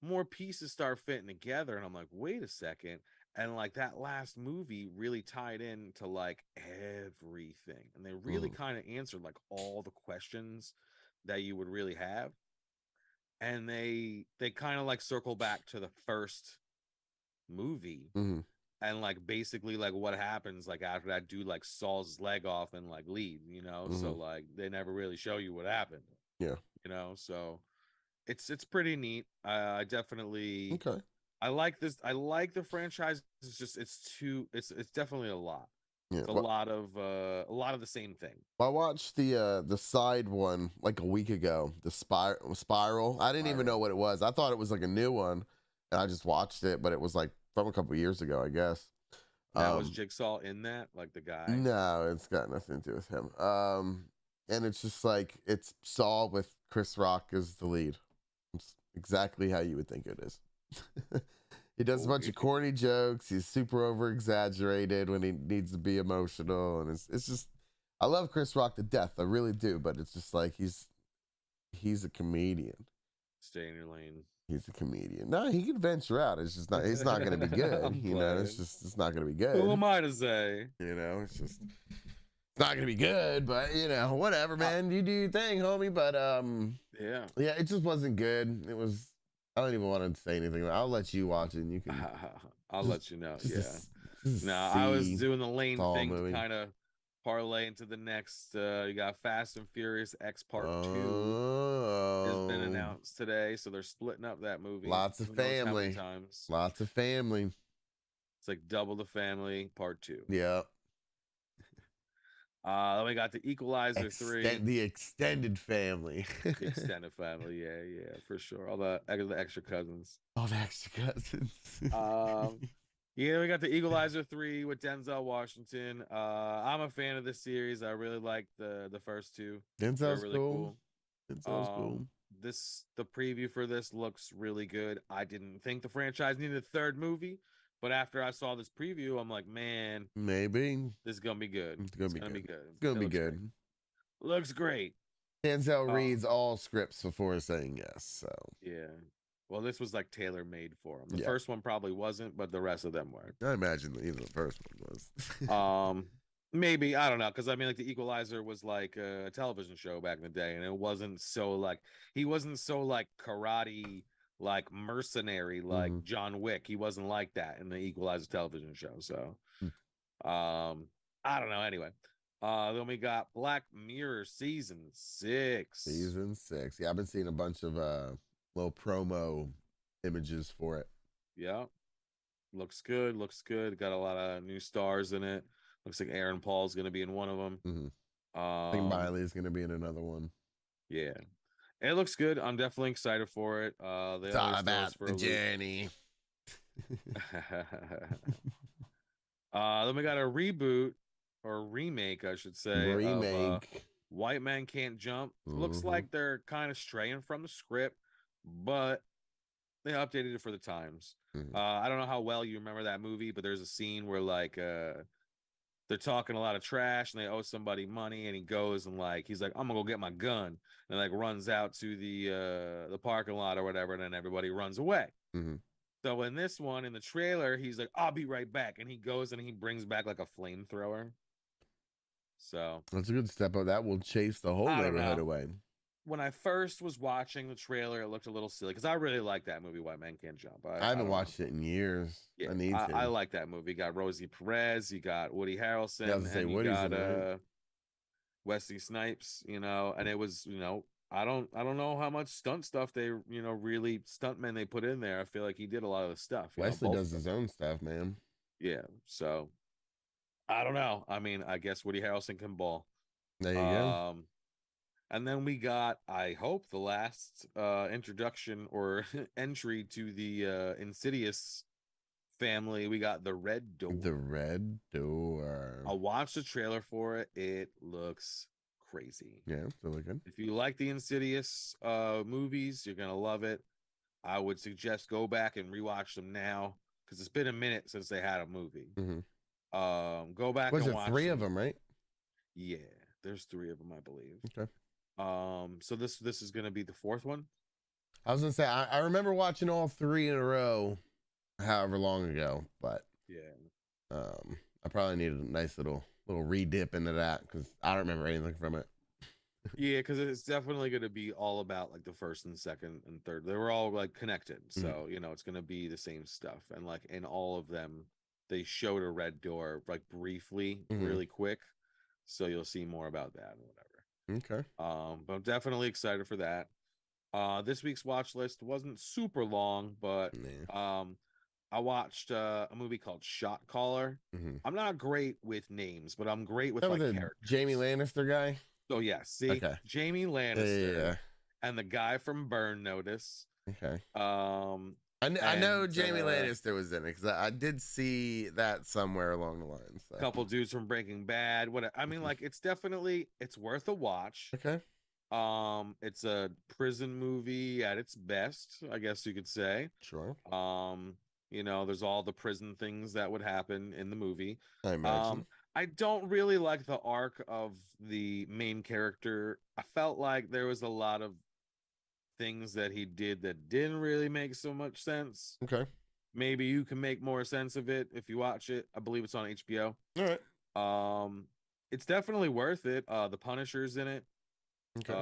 more pieces start fitting together. And I'm like, wait a second. And like that last movie really tied into like everything, and they really kind of answered like all the questions that you would really have, and they kind of like circle back to the first movie and like basically like what happens like after that dude like saws his leg off and like leave, so like they never really show you what happened. So it's pretty neat. I definitely I like this. I like the franchise. It's just it's definitely a lot. Yeah, it's a lot of the same thing. I watched the side one like a week ago. The spiral. I didn't even know what it was. I thought it was like a new one, and I just watched it, but it was like from a couple years ago, I guess. Now was Jigsaw in that, like the guy? No, it's got nothing to do with him. And it's just like it's Saul with Chris Rock as the lead. exactly how you would think it is. He does a Cool. bunch of corny jokes. He's super over exaggerated when he needs to be emotional, and it's just I love Chris Rock to death. I really do, but it's just like he's a comedian. Stay in your lane. He's a comedian. No, he can venture out. It's just not. It's not going to be good. You know, it's not going to be good. Who am I to say? You know, it's not going to be good. But you know, whatever, man. You do your thing, homie. But yeah, it just wasn't good. It was. I don't even want to say anything. I'll let you watch it. And you can. I'll let you know. No, I was doing the lane thing to kind of parlay into the next. You got Fast and Furious X Part 2 has been announced today, so they're splitting up that movie. Lots of family. Lots of family. It's like double the family, Part 2. Yeah. Then we got the Equalizer 3. The extended family. The extended family, yeah, for sure. All the extra cousins. All the extra cousins. Yeah, we got the Equalizer 3 with Denzel Washington. I'm a fan of this series. I really like the first two. Denzel's really cool. Denzel's cool. The preview for this looks really good. I didn't think the franchise needed a third movie, but after I saw this preview, I'm like, man, maybe this is gonna be good. It's gonna be good. It's gonna be good. Great. Looks great. Denzel reads all scripts before saying yes. So yeah. Well, this was like tailor made for him. The first one probably wasn't, but the rest of them were. I imagine even the first one was. Maybe, I don't know, because I mean, like the Equalizer was like a television show back in the day, and it wasn't so like he wasn't so like karate, like mercenary, like John Wick. He wasn't like that in the Equalizer television show. So, I don't know. Anyway, then we got Black Mirror season 6. Season 6. Yeah, I've been seeing a bunch of little promo images for it. Yeah, looks good. Got a lot of new stars in it. Looks like Aaron Paul's going to be in one of them. I think Miley's going to be in another one. Yeah, it looks good. I'm definitely excited for it. It's all about the journey. Then we got a reboot or remake, I should say. Of, White Man Can't Jump. Looks like they're kind of straying from the script, but they updated it for the times. I don't know how well you remember that movie, but there's a scene where like they're talking a lot of trash and they owe somebody money, and he goes and like he's like, I'm gonna go get my gun, and like runs out to the parking lot or whatever, and then everybody runs away. So in this one, in the trailer, he's like, I'll be right back, and he goes and he brings back like a flamethrower. So that's a good step up. That will chase the whole neighborhood away. When I first was watching the trailer, it looked a little silly because I really like that movie, White Man Can't Jump. I haven't watched it in years. Yeah, I like that movie. You got Rosie Perez, you got Woody Harrelson, and you got Wesley Snipes. You know, and it was, you know, I don't know how much stunt stuff they, you know, really stuntmen they put in there. I feel like he did a lot of the stuff. Wesley does his own stuff, man. Yeah, so I don't know. I mean, I guess Woody Harrelson can ball. There you go. And then we got, I hope, the last introduction or entry to the Insidious family. We got the Red Door. The Red Door. I watched the trailer for it. It looks crazy. Yeah, it's really good. If you like the Insidious movies, you're gonna love it. I would suggest go back and rewatch them now because it's been a minute since they had a movie. Go back. Was and it watch 3 of them, right? Yeah, there's 3 of them, I believe. Okay. So this is gonna be the 4th one. I was gonna say I remember watching all 3 in a row, however long ago, but yeah, I probably need a nice little re-dip into that because I don't remember anything from it. Yeah, because it's definitely gonna be all about like the first and second and third. They were all like connected, so you know it's gonna be the same stuff. And like in all of them, they showed a red door like briefly, really quick, so you'll see more about that and whatever. Okay. But I'm definitely excited for that. This week's watch list wasn't super long, but I watched a movie called Shot Caller. I'm not great with names, but I'm great with like characters. Jamie Lannister guy. Oh yeah, see, Jamie Lannister and the guy from Burn Notice. Okay. I know Jamie Lannister was in it because I did see that somewhere along the line. So. A couple dudes from Breaking Bad. What I mean, like it's worth a watch. Okay. It's a prison movie at its best, I guess you could say. Sure. There's all the prison things that would happen in the movie. I imagine. I don't really like the arc of the main character. I felt like there was a lot of things that he did that didn't really make so much sense. Okay. Maybe you can make more sense of it if you watch it. I believe it's on HBO. All right. It's definitely worth it. The Punisher's in it. Okay.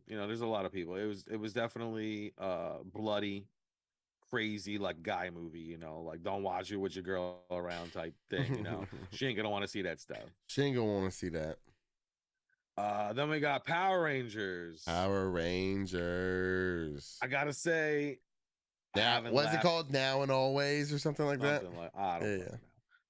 There's a lot of people. It was definitely bloody, crazy, like guy movie, like don't watch it with your girl around type thing, She ain't gonna want to see that stuff. She ain't gonna want to see that. Then we got Power Rangers. Power Rangers. I gotta say, what's it called? Now and Always or something like that? I don't know.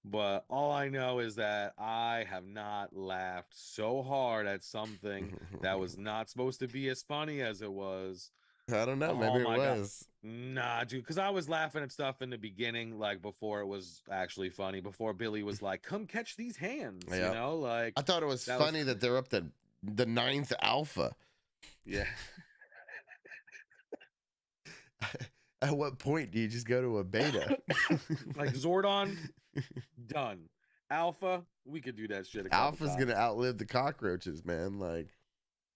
But all I know is that I have not laughed so hard at something that was not supposed to be as funny as it was. I don't know. Maybe it was. God. Nah, dude, because I was laughing at stuff in the beginning, like before it was actually funny, before Billy was like, come catch these hands, like I thought it was funny that they're up to the 9th alpha. Yeah. At what point do you just go to a beta? Like Zordon, done. Alpha, we could do that shit. Alpha's gonna outlive the cockroaches, man. Like,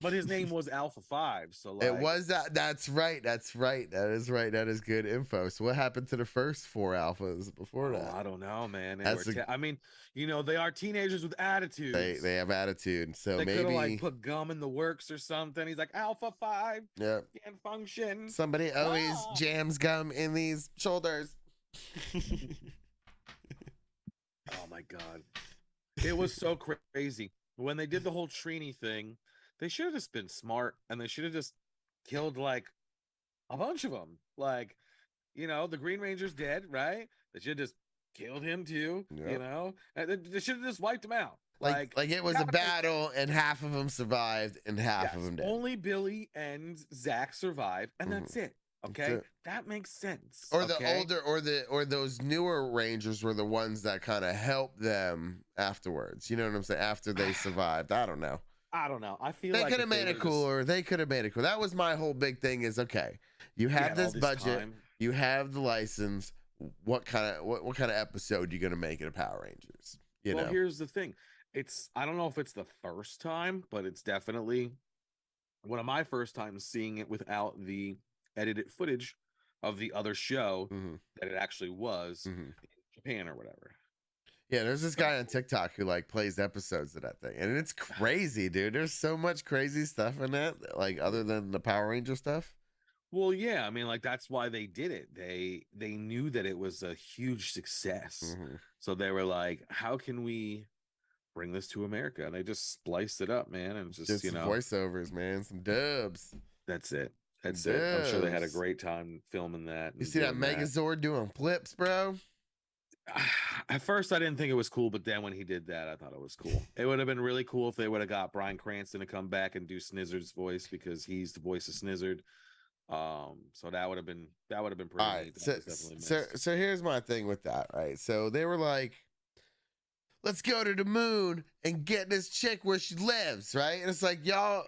but his name was Alpha 5, so like it was that. That's right. That is right. That is good info. So what happened to the first 4 alphas before that? I don't know, man. I mean, they are teenagers with attitudes. They have attitude. So they maybe could have like put gum in the works or something. He's like Alpha 5. Yeah. Can't function. Somebody always jams gum in these shoulders. Oh my god. It was so crazy. When they did the whole Trini thing, they should have just been smart and they should have just killed like a bunch of them. Like, the Green Ranger's dead, right? They should have just killed him too, and they should have just wiped him out. Like it was a battle and half of them survived and half of them did. Only Billy and Zach survived, and that's it. Okay, that makes sense. Or the older, or those newer Rangers were the ones that kind of helped them afterwards. You know what I'm saying? After they survived, I don't know. I feel they like could have made it cooler. They could have made it cool. That was my whole big thing. Is okay. You have this budget. Time. You have the license. What kind of episode are you gonna make it of Power Rangers? Well, here's the thing. I don't know if it's the first time, but it's definitely one of my first times seeing it without the edited footage of the other show that it actually was in Japan or whatever. Yeah, there's this guy on TikTok who like plays episodes of that thing, and it's crazy, dude. There's so much crazy stuff in that, like other than the Power Ranger stuff. Well, yeah, I mean, like that's why they did it. They knew that it was a huge success, so they were like, "How can we bring this to America?" And they just spliced it up, man, and just voiceovers, man, some dubs. That's it. That's it. I'm sure they had a great time filming that. You see that Megazord doing flips, bro? At first, I didn't think it was cool, but then when he did that, I thought it was cool. It would have been really cool if they would have got Bryan Cranston to come back and do Snizzard's voice because he's the voice of Snizzard. So that would have been pretty neat. So here's my thing with that, right? So they were like, let's go to the moon and get this chick where she lives, right? And it's like, y'all,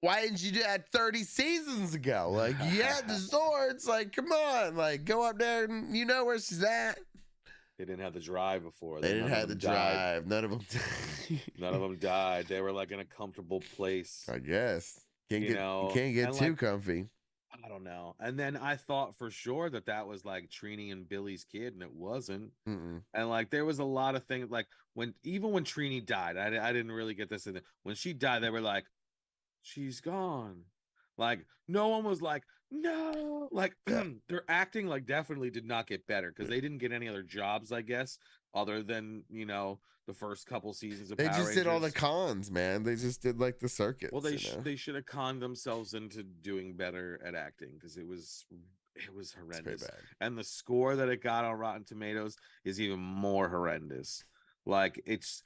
why didn't you do that 30 seasons ago? Like, you had the Zords, like, come on, like, go up there and you know where she's at. They didn't have the drive before. They didn't have the drive. None of them. None of them died. They were like in a comfortable place. I guess. You can't get too comfy. I don't know. And then I thought for sure that was like Trini and Billy's kid, and it wasn't. And like there was a lot of things like when Trini died, I didn't really get this in there. When she died, they were like, she's gone. Like no one was like, no, like their acting like definitely did not get better because they didn't get any other jobs, I guess, other than the first couple seasons of Power Rangers. Did all the cons, man. They just did like the circuits. Well, they should have conned themselves into doing better at acting because it was horrendous. And the score that it got on Rotten Tomatoes is even more horrendous. Like it's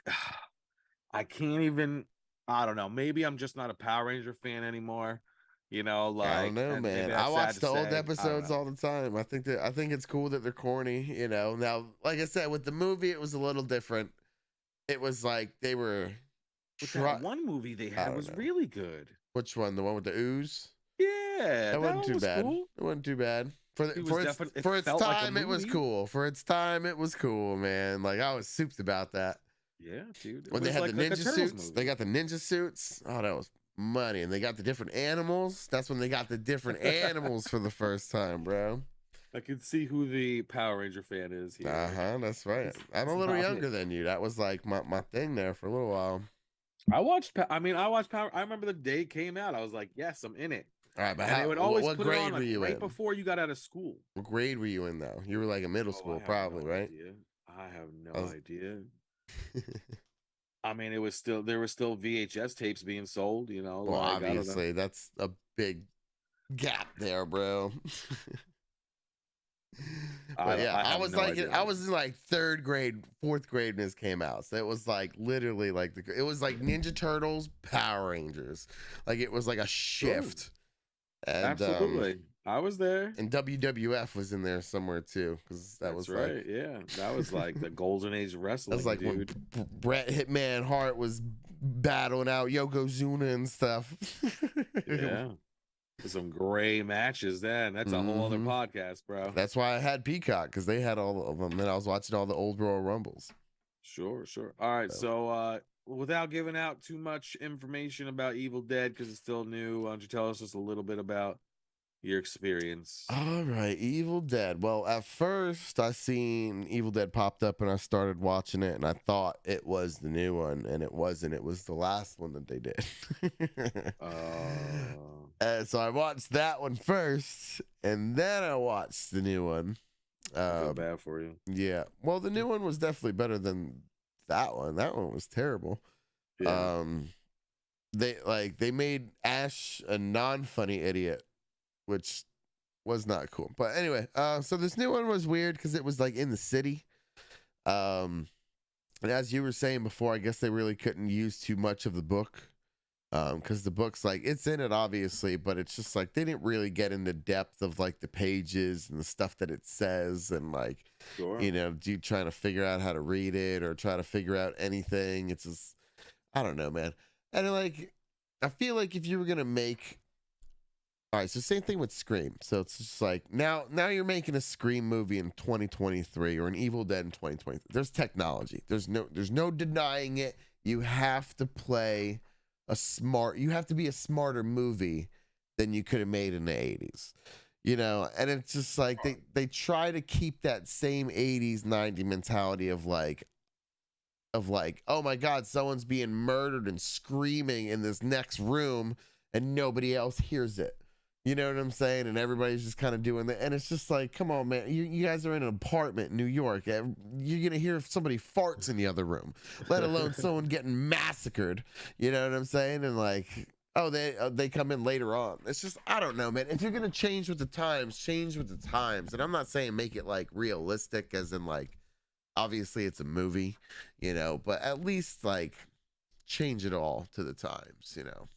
I can't even. I don't know. Maybe I'm just not a Power Ranger fan anymore. Like I don't know, man. I watch the old episodes all the time. I think it's cool that they're corny. Now, like I said, with the movie, it was a little different. It was like they were But that one movie they had was really good. Which one? The one with the ooze? Yeah, that wasn't one too was bad. cool. It wasn't too bad. For its felt like a time, it was movie. cool. For its time, it was cool, man. Like I was souped about that. Yeah, dude. When they had the ninja suits, they got the ninja suits. Oh, that was money. And they got the different animals. That's when they got the different animals for the first time, bro. I can see who the Power Ranger fan is here. That's right. I'm a little younger than you. That was like my thing there for a little while. I watched Power. I remember the day it came out. I was like, yes, I'm in it. All right, but they would always what put grade it on, like, were you right in? Before you got out of school. What grade were you in though? You were like in middle school, probably, right? I have no idea. I mean, there were still VHS tapes being sold, you know. Well, like, obviously, that's a big gap there, bro. I was in like 3rd grade, 4th grade when this came out. So it was like literally like it was like Ninja Turtles, Power Rangers. Like it was like a shift. And, absolutely. I was there. And WWF was in there somewhere too, because that was right. Like, yeah, that was like the golden age of wrestling. That was like when Bret Hitman Hart was battling out Yokozuna and stuff. Yeah, some gray matches. Then that's a whole other podcast, bro. That's why I had Peacock, because they had all of them, and I was watching all the old Royal Rumbles. Sure. All right, so without giving out too much information about Evil Dead because it's still new, why don't you tell us just a little bit about your experience? All right, Evil Dead. Well, at first I seen Evil Dead popped up and I started watching it, and I thought it was the new one, and it wasn't. It was the last one that they did. And so I watched that one first, and then I watched the new one. I feel bad for you. Yeah. Well, the new one was definitely better than that one. That one was terrible. Yeah. They made Ash a non-funny idiot, which was not cool. But anyway, so this new one was weird because it was like in the city. And as you were saying before, I guess they really couldn't use too much of the book. Because the book's like, it's in it obviously, but it's just like they didn't really get into depth of like the pages and the stuff that it says, and like, you know, trying to figure out how to read it or try to figure out anything. It's just, I don't know, man. And like, I feel like if you were gonna make, all right, so same thing with Scream. So it's just like now you're making a Scream movie in 2023 or an Evil Dead in 2023. There's technology. There's no denying it. You have to play you have to be a smarter movie than you could have made in the 80s, you know. And it's just like they try to keep that same 80s 90 mentality of like, oh my god, someone's being murdered and screaming in this next room and nobody else hears it, you know what I'm saying? And everybody's just kind of doing that, and it's just like, come on, man, you guys are in an apartment in New York. You're gonna hear if somebody farts in the other room, let alone someone getting massacred, you know what I'm saying? And like, oh, they come in later on. It's just, I don't know, man. If you're gonna change with the times, change with the times. And I'm not saying make it like realistic, as in like, obviously it's a movie, you know, but at least like change it all to the times, you know.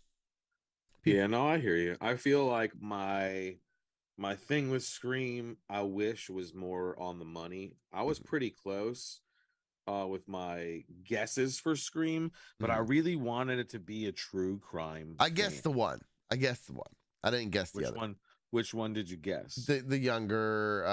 Yeah, no, I hear you. I feel like my thing with Scream, I wish was more on the money. I was pretty close with my guesses for Scream, but I really wanted it to be a true crime. I guessed the one. I didn't guess the other. Which one did you guess? The younger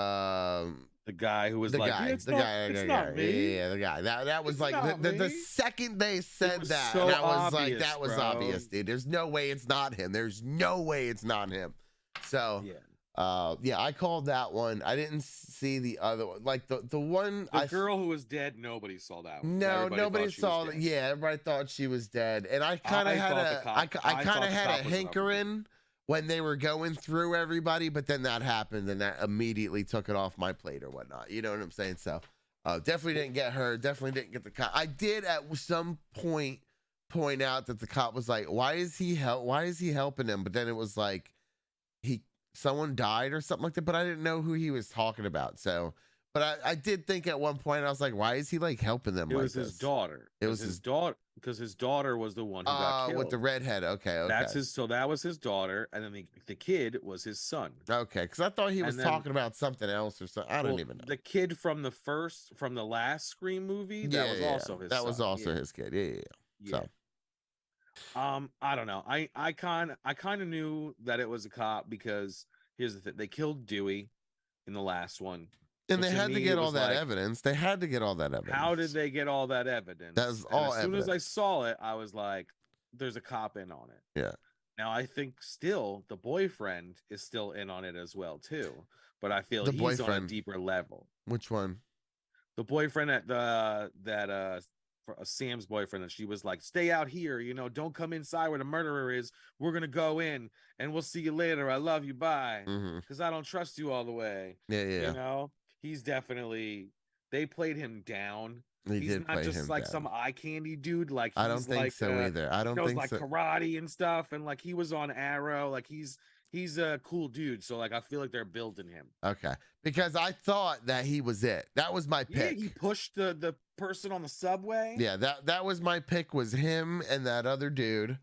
the guy who was the like, guy, it's the not, guy, it's the not guy. me. Yeah, the guy. That was it's like the second they said that, so and I was obvious, like, that was bro. obvious, dude. There's no way it's not him. There's no way it's not him. So yeah, I called that one. I didn't see the other one. Like the one, the girl who was dead, nobody saw that one. No, nobody saw that. Yeah, everybody thought she was dead, and I kind of had a hankering when they were going through everybody, but then that happened, and that immediately took it off my plate or whatnot. You know what I'm saying? So definitely didn't get her. Definitely didn't get the cop. I did at some point point out that the cop was like, why is he helping him? But then it was like someone died or something like that, but I didn't know who he was talking about. So, but I did think at one point, I was like, why is he like helping them? It was his daughter. It was his daughter, because his daughter was the one who got killed. With the redhead. Okay. That was his daughter, and then the kid was his son. Okay, because I thought he was talking about something else or something. I don't even know. The kid from the last Scream movie, that was also his. That was also his kid. Yeah. So I don't know. I kind of knew that it was a cop because here's the thing: they killed Dewey in the last one, And so they to had to me get it all was that like, evidence. They had to get all that how did evidence. they get all that That evidence? was And all as soon as I evidence. saw it, I was like, there's a cop in on it. Yeah. Now I think still the boyfriend is still in on it as well too, but I feel The he's on a boyfriend. deeper level. Which one? The boyfriend at the that Sam's boyfriend, and she was like, stay out here, don't come inside where the murderer is. We're gonna go in and we'll see you later. I love you, bye. Mm-hmm. Because I don't trust you all the way. Yeah, yeah. He's definitely, they played him down. They He's did not play just him like down. some eye candy dude. Like I don't he's think like so either. I he don't knows think like so. karate and stuff, and like he was on Arrow. Like he's a cool dude. So like I feel like they're building him. Okay. Because I thought that he was it. That was my Yeah, pick. he pushed the person on the subway. Yeah, that was my pick, was him and that other dude.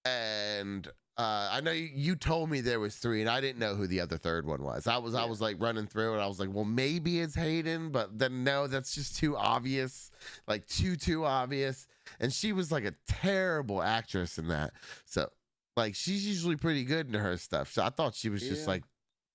And I know you told me there was 3, and I didn't know who the other third one was. I was like running through, and I was like, well, maybe it's Hayden, but then no, that's just too obvious, like too obvious. And she was like a terrible actress in that. So like she's usually pretty good into her stuff. So I thought she was just like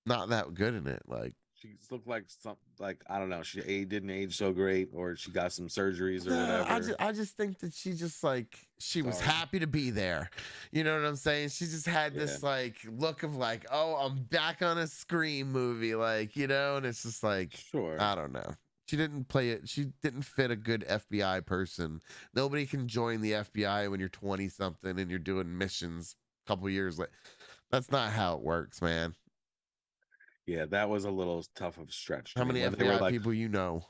not that good in it. Like she looked like something, like I don't know, didn't age so great, or she got some surgeries or whatever. I just think that she just like she was happy to be there. You know what I'm saying? She just had this like look of like, oh, I'm back on a Scream movie, like, and it's just like, sure, I don't know. She didn't play it. She didn't fit a good FBI person. Nobody can join the FBI when you're 20 something and you're doing missions a couple years later. That's not how it works, man. Yeah, that was a little tough of a stretch. How many FBI people you know?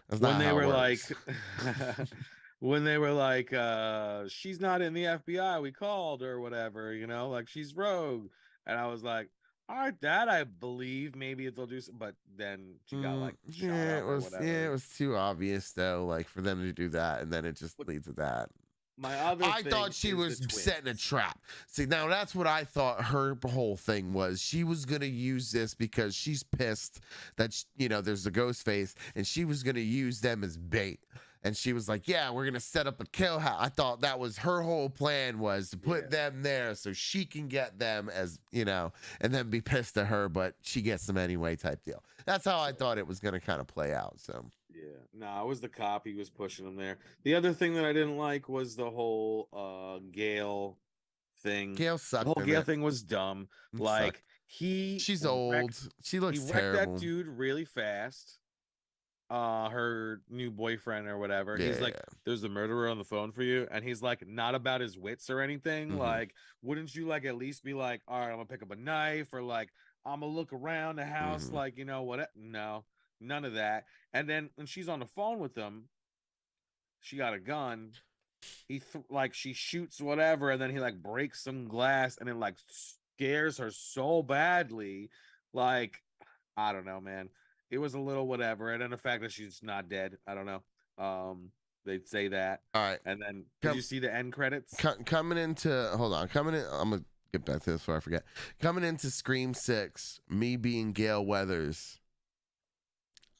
That's when not they how were it like, works. when they were like, she's not in the FBI, we called or whatever, like she's rogue, and I was like, all right, that I believe maybe they'll do some, but then she got like shot up or whatever. Yeah, it was too obvious though, like for them to do that, and then it just leads to that. I thought she was setting a trap. See, now that's what I thought her whole thing was. She was going to use this because she's pissed that, there's a ghost face, and she was going to use them as bait. And she was like, yeah, we're going to set up a kill house. I thought that was her whole plan, was to put them there so she can get them as, and then be pissed at her, but she gets them anyway type deal. That's how I thought it was going to kind of play out. So. Yeah, no, it was the cop. He was pushing him there. The other thing that I didn't like was the whole Gale thing. Gale sucked. The whole Gale thing was dumb. Like she's old. She looks terrible. That dude really fast. Her new boyfriend or whatever. Yeah, he's like, there's a murderer on the phone for you, and he's like, not about his wits or anything. Mm-hmm. Like, wouldn't you like at least be like, all right, I'm gonna pick up a knife, or like, I'm gonna look around the house, like, what? No. None of that. And then when she's on the phone with him, she got a gun. She shoots whatever, and then he like breaks some glass, and it like scares her so badly. Like, I don't know, man. It was a little whatever. And then the fact that she's not dead, I don't know. They'd say that. All right. And then did you see the end credits? Coming in. I'm gonna get back to this before I forget. Coming into Scream 6, me being Gale Weathers,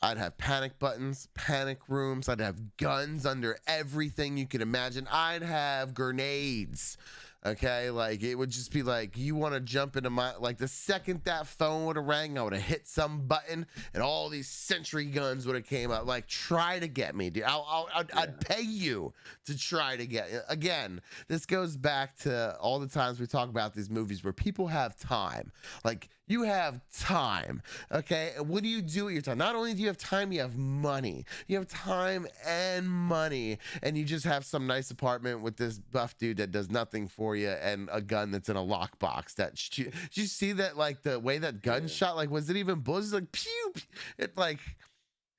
I'd have panic buttons, panic rooms. I'd have guns under everything you could imagine. I'd have grenades. Okay, like it would just be like, you want to jump into my, like the second that phone would have rang, I would have hit some button and all these sentry guns would have came up. Like, try to get me, dude. I'd pay you to try to get. Again, this goes back to all the times we talk about these movies where people have time. Like, you have time, okay? What do you do with your time? Not only do you have time, you have money. You have time and money, and you just have some nice apartment with this buff dude that does nothing for you and a gun that's in a lockbox. Did you see that, like, the way that gun shot? Like, was it even bullets? Like, pew! It, like...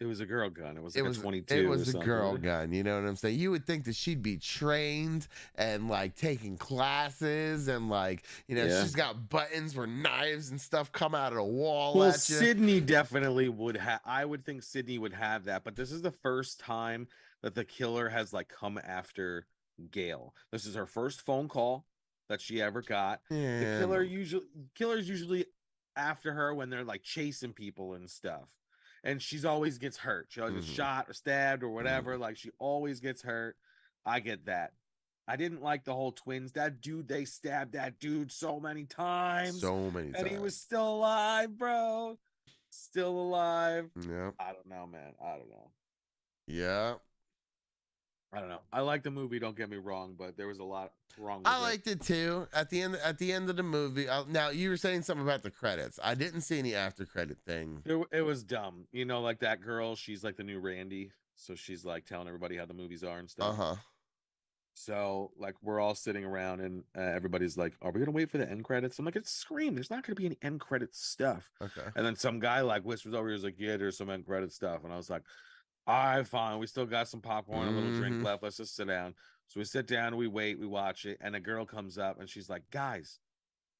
It was a girl gun. It was like a 22. It was a girl gun. You know what I'm saying? You would think that she'd be trained and like taking classes and like, she's got buttons where knives and stuff come out of the wall. Well, Sydney definitely would have. I would think Sydney would have that, but this is the first time that the killer has like come after Gale. This is her first phone call that she ever got. Yeah. The killer's usually after her when they're like chasing people and stuff. And she's always gets hurt. She always gets shot or stabbed or whatever. Like, she always gets hurt. I get that. I didn't like the whole twins. That dude, they stabbed that dude so many times. So many times. And he was still alive, bro. Still alive. Yeah. I don't know, man. I don't know. Yeah. I don't know. I like the movie, don't get me wrong, but there was a lot wrong with I liked it too. At the end of the movie. Now you were saying something about the credits. I didn't see any after credit thing. It was dumb. You know, like that girl, she's like the new Randy. So she's like telling everybody how the movies are and stuff. Uh-huh. So like we're all sitting around and everybody's like, are we gonna wait for the end credits? I'm like, it's Scream. There's not gonna be any end credits stuff. Okay. And then some guy like whispers over here, is like, yeah, there's some end credit stuff. And I was like, all right, fine. We still got some popcorn, a little drink left. Let's just sit down. So we sit down, we wait, we watch it, and a girl comes up and she's like, guys,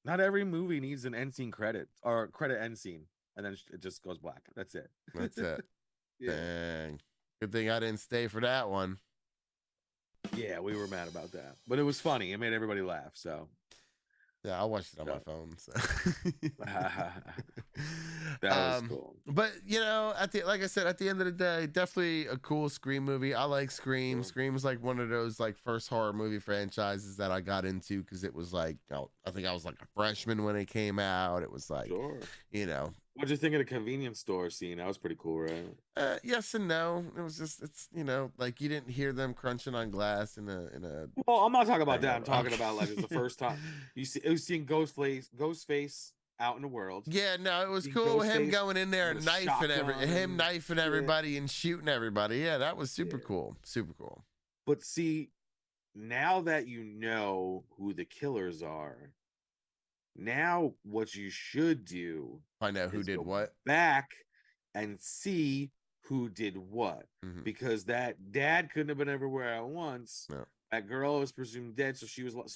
not every movie needs an end scene credit or credit end scene. And then it just goes black. That's it. That's it. Yeah. Dang. Good thing I didn't stay for that one. Yeah, we were mad about that. But it was funny. It made everybody laugh. So yeah, I watched it on my phone. So. That was cool. But you know, like I said, at the end of the day, definitely a cool Scream movie. I like Scream. Scream is like one of those like first horror movie franchises that I got into because it was like, I think I was like a freshman when it came out. It was like, you know. What'd you think of the convenience store scene? That was pretty cool, right? Yes and no. It was just, it's, you know, like you didn't hear them crunching on glass in a. Well, I'm not talking about that. I'm talking about like it's the first time you seeing Ghostface out in the world. Yeah, no, it was cool. Him going in there and knifing everybody and shooting everybody. Yeah, that was super cool. Super cool. But see, now that you know who the killers are, now what you should do, find out who did what, back and see who did what, because that dad couldn't have been everywhere at once. No. That girl was presumed dead, so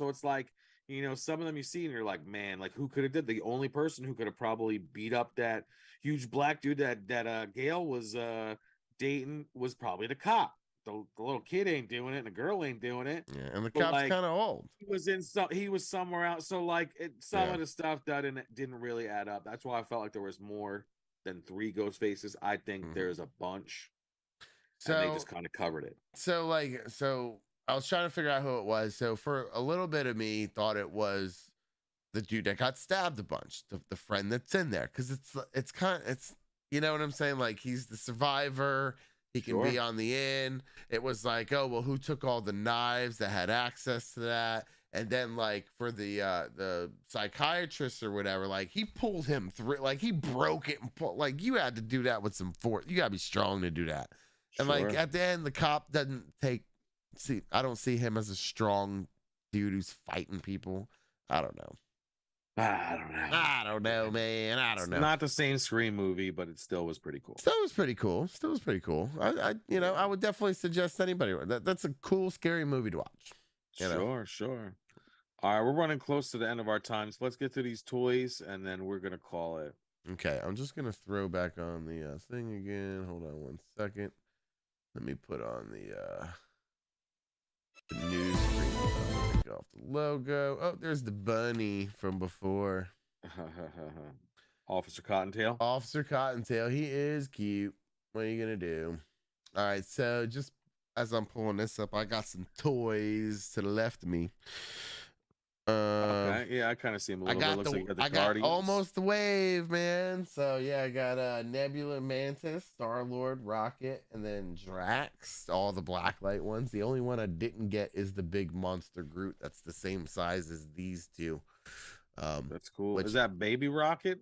it's like, you know, some of them you see and you're like, man, like who could have did? The only person who could have probably beat up that huge black dude that Gail was dating was probably the cop. The little kid ain't doing it, and the girl ain't doing it. Yeah, and the cop's like, kind of old. He was somewhere else. So like some of the stuff that didn't really add up. That's why I felt like there was more than 3 ghost faces. I think there's a bunch. So and they just kind of covered it. So I was trying to figure out who it was. So for a little bit of me, thought it was the dude that got stabbed a bunch, the friend that's in there, because it's you know what I'm saying? Like he's the survivor. He can be on the in. It was like, oh, well, who took all the knives that had access to that? And then, like, for the psychiatrist or whatever, like, he pulled him through. Like, he broke it and pulled. Like, you had to do that with some force. You got to be strong to do that. And, like, at the end, the cop doesn't I don't see him as a strong dude who's fighting people. I don't know. I don't know, man. I don't know. It's not the same Scream movie, but it still was pretty cool. Still was pretty cool. I would definitely suggest anybody. That's a cool, scary movie to watch. Sure. All right, we're running close to the end of our time, so let's get to these toys, and then we're gonna call it. Okay, I'm just gonna throw back on the thing again. Hold on 1 second. Let me put on the news screen. Take off the logo. Oh, there's the bunny from before. Officer Cottontail. Officer Cottontail. He is cute. What are you gonna do? All right, so just as I'm pulling this up, I got some toys to the left of me. Okay, yeah, I kind of see him a little bit. I got almost the wave, man. So yeah, I got Nebula, Mantis, Star-Lord, Rocket, and then Drax, all the blacklight ones. The only one I didn't get is the big monster Groot. That's the same size as these two. That's cool. Is that Baby Rocket?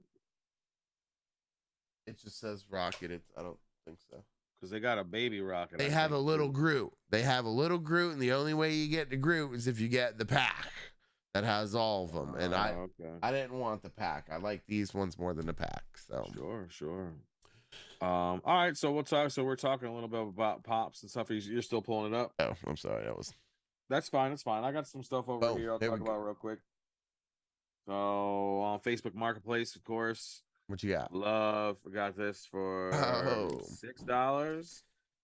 It just says Rocket. I don't think so. Because they got a Baby Rocket. They have a little Groot. And the only way you get the Groot is if you get the pack that has all of them. And I didn't want the pack. I like these ones more than the pack. So sure. All right, so we're talking a little bit about pops and stuff. You're still pulling it up. Oh, I'm sorry. That's fine. I got some stuff over here. I'll talk about real quick. So on Facebook Marketplace, of course. What you got? I got this for $6.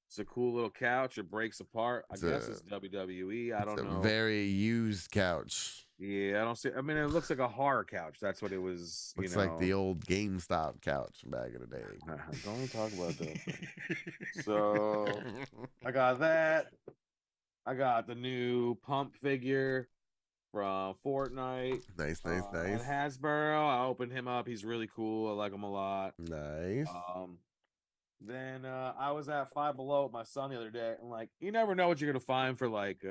It's a cool little couch. It breaks apart. I guess it's WWE. I don't know. A very used couch. Yeah, I don't see. I mean, it looks like a horror couch. That's what it was. Looks like the old GameStop couch from back in the day. Don't talk about that. So I got that. I got the new Pump figure from Fortnite. Nice. And Hasbro. I opened him up. He's really cool. I like him a lot. Nice. Then I was at Five Below with my son the other day, and like you never know what you're gonna find for like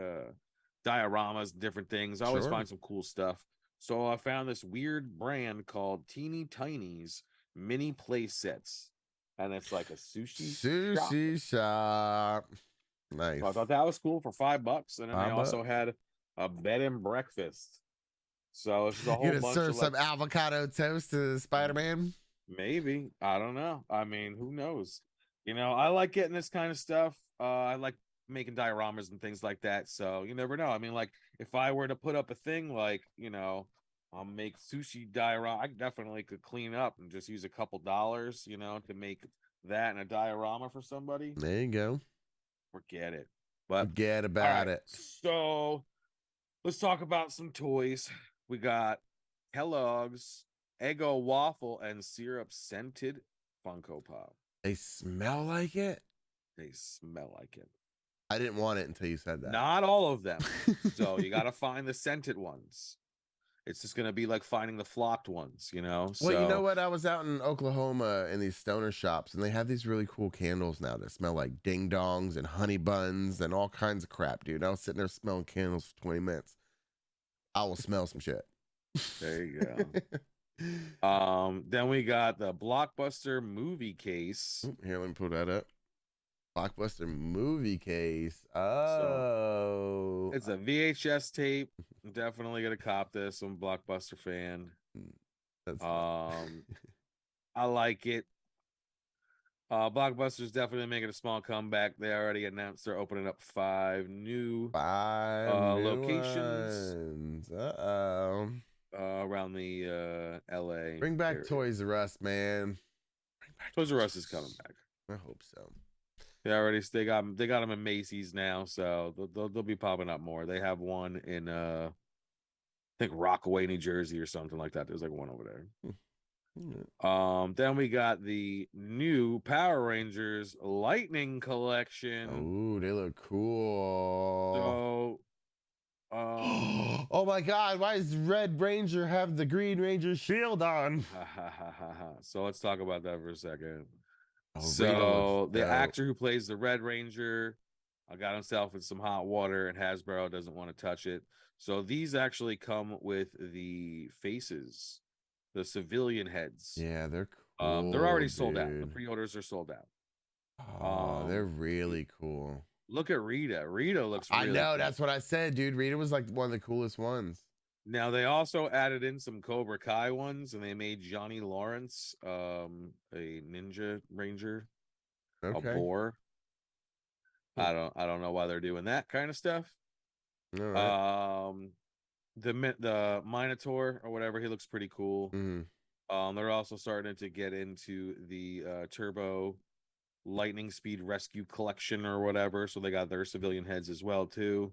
dioramas, different things. I always find some cool stuff. So I found this weird brand called Teeny Tinies mini play sets, and it's like a sushi shop. Nice. So I thought that was cool for $5, and then they also had a bed and breakfast. So it's just a whole bunch bunch serve of some avocado toast to Spider-Man. Maybe. I don't know. I mean, who knows? You know, I like getting this kind of stuff. I like making dioramas and things like that. So you never know. I mean, like if I were to put up a thing like, you know, I'll make sushi diorama, I definitely could clean up and just use a couple dollars, you know, to make that in a diorama for somebody. There you go. Forget it. But forget about it. So let's talk about some toys. We got Kellogg's Eggo waffle and syrup scented Funko Pop. They smell like it. They smell like it. I didn't want it until you said that. Not all of them. So you got to find the scented ones. It's just going to be like finding the flocked ones, you know? Well, you know what? I was out in Oklahoma in these stoner shops, and they have these really cool candles now that smell like ding dongs and honey buns and all kinds of crap, dude. I was sitting there smelling candles for 20 minutes. I will smell some shit. There you go. Then we got the Blockbuster movie case. Here, let me pull that up. Blockbuster movie case. So it's a VHS tape. I'm definitely gonna cop this. I'm a Blockbuster fan. That's I like it. Blockbuster's definitely making a small comeback. They already announced they're opening up 5 new locations. Around the LA. Bring back area. Toys R Us, man. Toys R Us is coming back. I hope so. They got them in Macy's now, so they'll be popping up more. They have one in I think Rockaway, New Jersey, or something like that. There's like one over there. Then we got the new Power Rangers Lightning collection. Oh, they look cool. So, oh my God! Why does Red Ranger have the Green Ranger shield on? So let's talk about that for a second. Oh, so the actor who plays the Red Ranger got himself in some hot water, and Hasbro doesn't want to touch it. So these actually come with the faces, the civilian heads. Yeah, they're cool. They're already sold out. The pre-orders are sold out. Oh, they're really cool. Look at Rita. Rita looks really I know, cool. that's what I said, dude. Rita was like one of the coolest ones. Now they also added in some Cobra Kai ones, and they made Johnny Lawrence a ninja ranger, a boar. I don't know why they're doing that kind of stuff. All right. The Minotaur or whatever, he looks pretty cool. Mm-hmm. They're also starting to get into the Turbo Lightning Speed Rescue Collection or whatever, so they got their civilian heads as well too.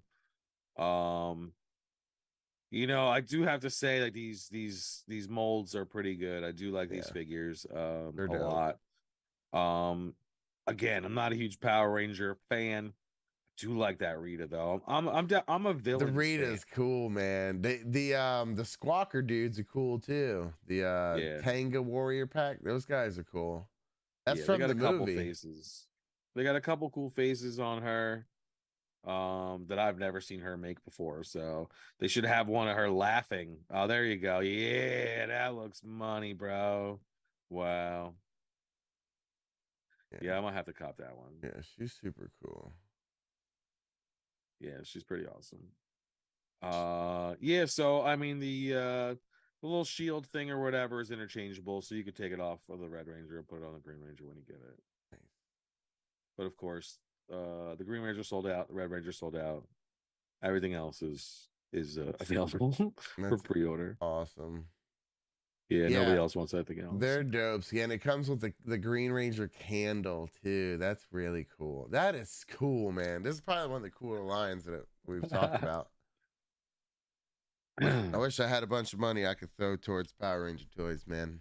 You know, I do have to say, like these molds are pretty good. I do like these figures a lot. Again, I'm not a huge Power Ranger fan. I do like that Rita though. I'm a villain. The Rita's cool, man. The Squawker dudes are cool too. The Tanga Warrior Pack, those guys are cool. That's from the movie. Faces. They got a couple cool faces on her that I've never seen her make before. So they should have one of her laughing. Oh, there you go. Yeah, that looks money, bro. Wow. Yeah, I might have to cop that one. Yeah, she's super cool. Yeah, she's pretty awesome. Yeah, so I mean the little shield thing or whatever is interchangeable, so you could take it off of the Red Ranger and put it on the Green Ranger when you get it. Nice. But of course, the Green Ranger sold out, the Red Ranger sold out. Everything else is available for pre-order. Awesome. Yeah, nobody else wants anything else. They're dopes. Yeah, and it comes with the Green Ranger candle too. That's really cool. That is cool, man. This is probably one of the cooler lines that we've talked about. I wish I had a bunch of money I could throw towards Power Ranger toys, man.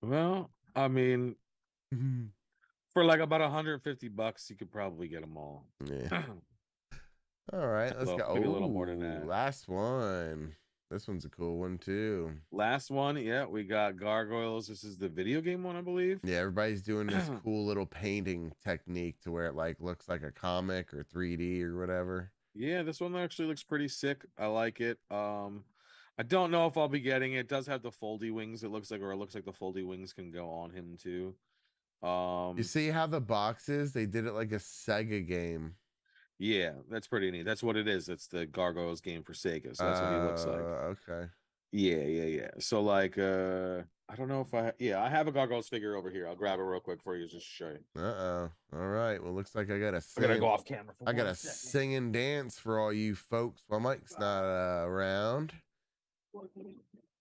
Well, I mean, for like about $150, you could probably get them all. Yeah. All right, let's Well, go. maybe a little more than that. Last one. This one's a cool one too. Last one, yeah, we got Gargoyles. This is the video game one, I believe. Yeah, everybody's doing this cool little painting technique to where it like looks like a comic or 3D or whatever. Yeah, this one actually looks pretty sick. I like it. I don't know if I'll be getting it. It does have the foldy wings, it looks like, or it looks like the foldy wings can go on him too. You see how the box is? They did it like a Sega game. Yeah, that's pretty neat. That's what it is. It's the Gargoyles game for Sega. So that's what he looks like. Okay. Yeah. So like I don't know if I have a Gargoyles figure over here. I'll grab it real quick for you just to show you. All right. Well, looks like I got I gotta go off camera for I got one a second. sing and dance for all you folks while Mike's not around.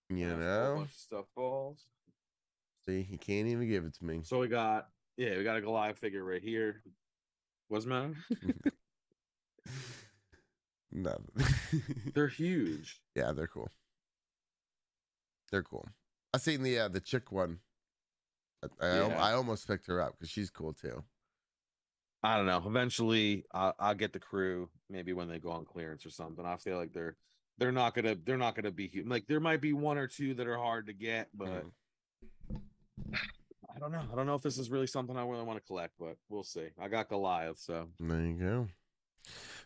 You know, Stuff falls. see, he can't even give it to me. So we got a Goliath figure right here. What's the matter? Nothing. They're huge. Yeah, they're cool. They're cool. I seen the chick one. I almost picked her up because she's cool too. I don't know. Eventually, I'll get the crew. Maybe when they go on clearance or something. I feel like they're not gonna be huge. Like there might be one or two that are hard to get, but I don't know. I don't know if this is really something I really want to collect, but we'll see. I got Goliath, so there you go.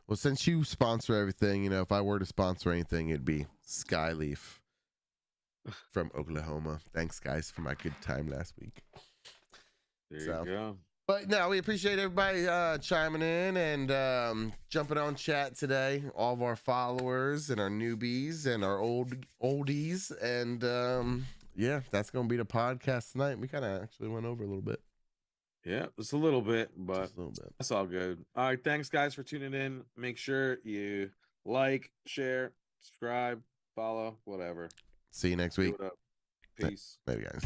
Well, since you sponsor everything, if I were to sponsor anything, it'd be Skyleaf from Oklahoma. Thanks, guys, for my good time last week. There you go. But no, we appreciate everybody chiming in and jumping on chat today. All of our followers and our newbies and our oldies. And yeah, that's going to be the podcast tonight. We kind of actually went over a little bit. Yeah, just a little bit, but Just a little bit. that's all good. All right, thanks guys for tuning in. Make sure you like, share, subscribe, follow, whatever. See you next Do week. it up. Peace. Later, guys.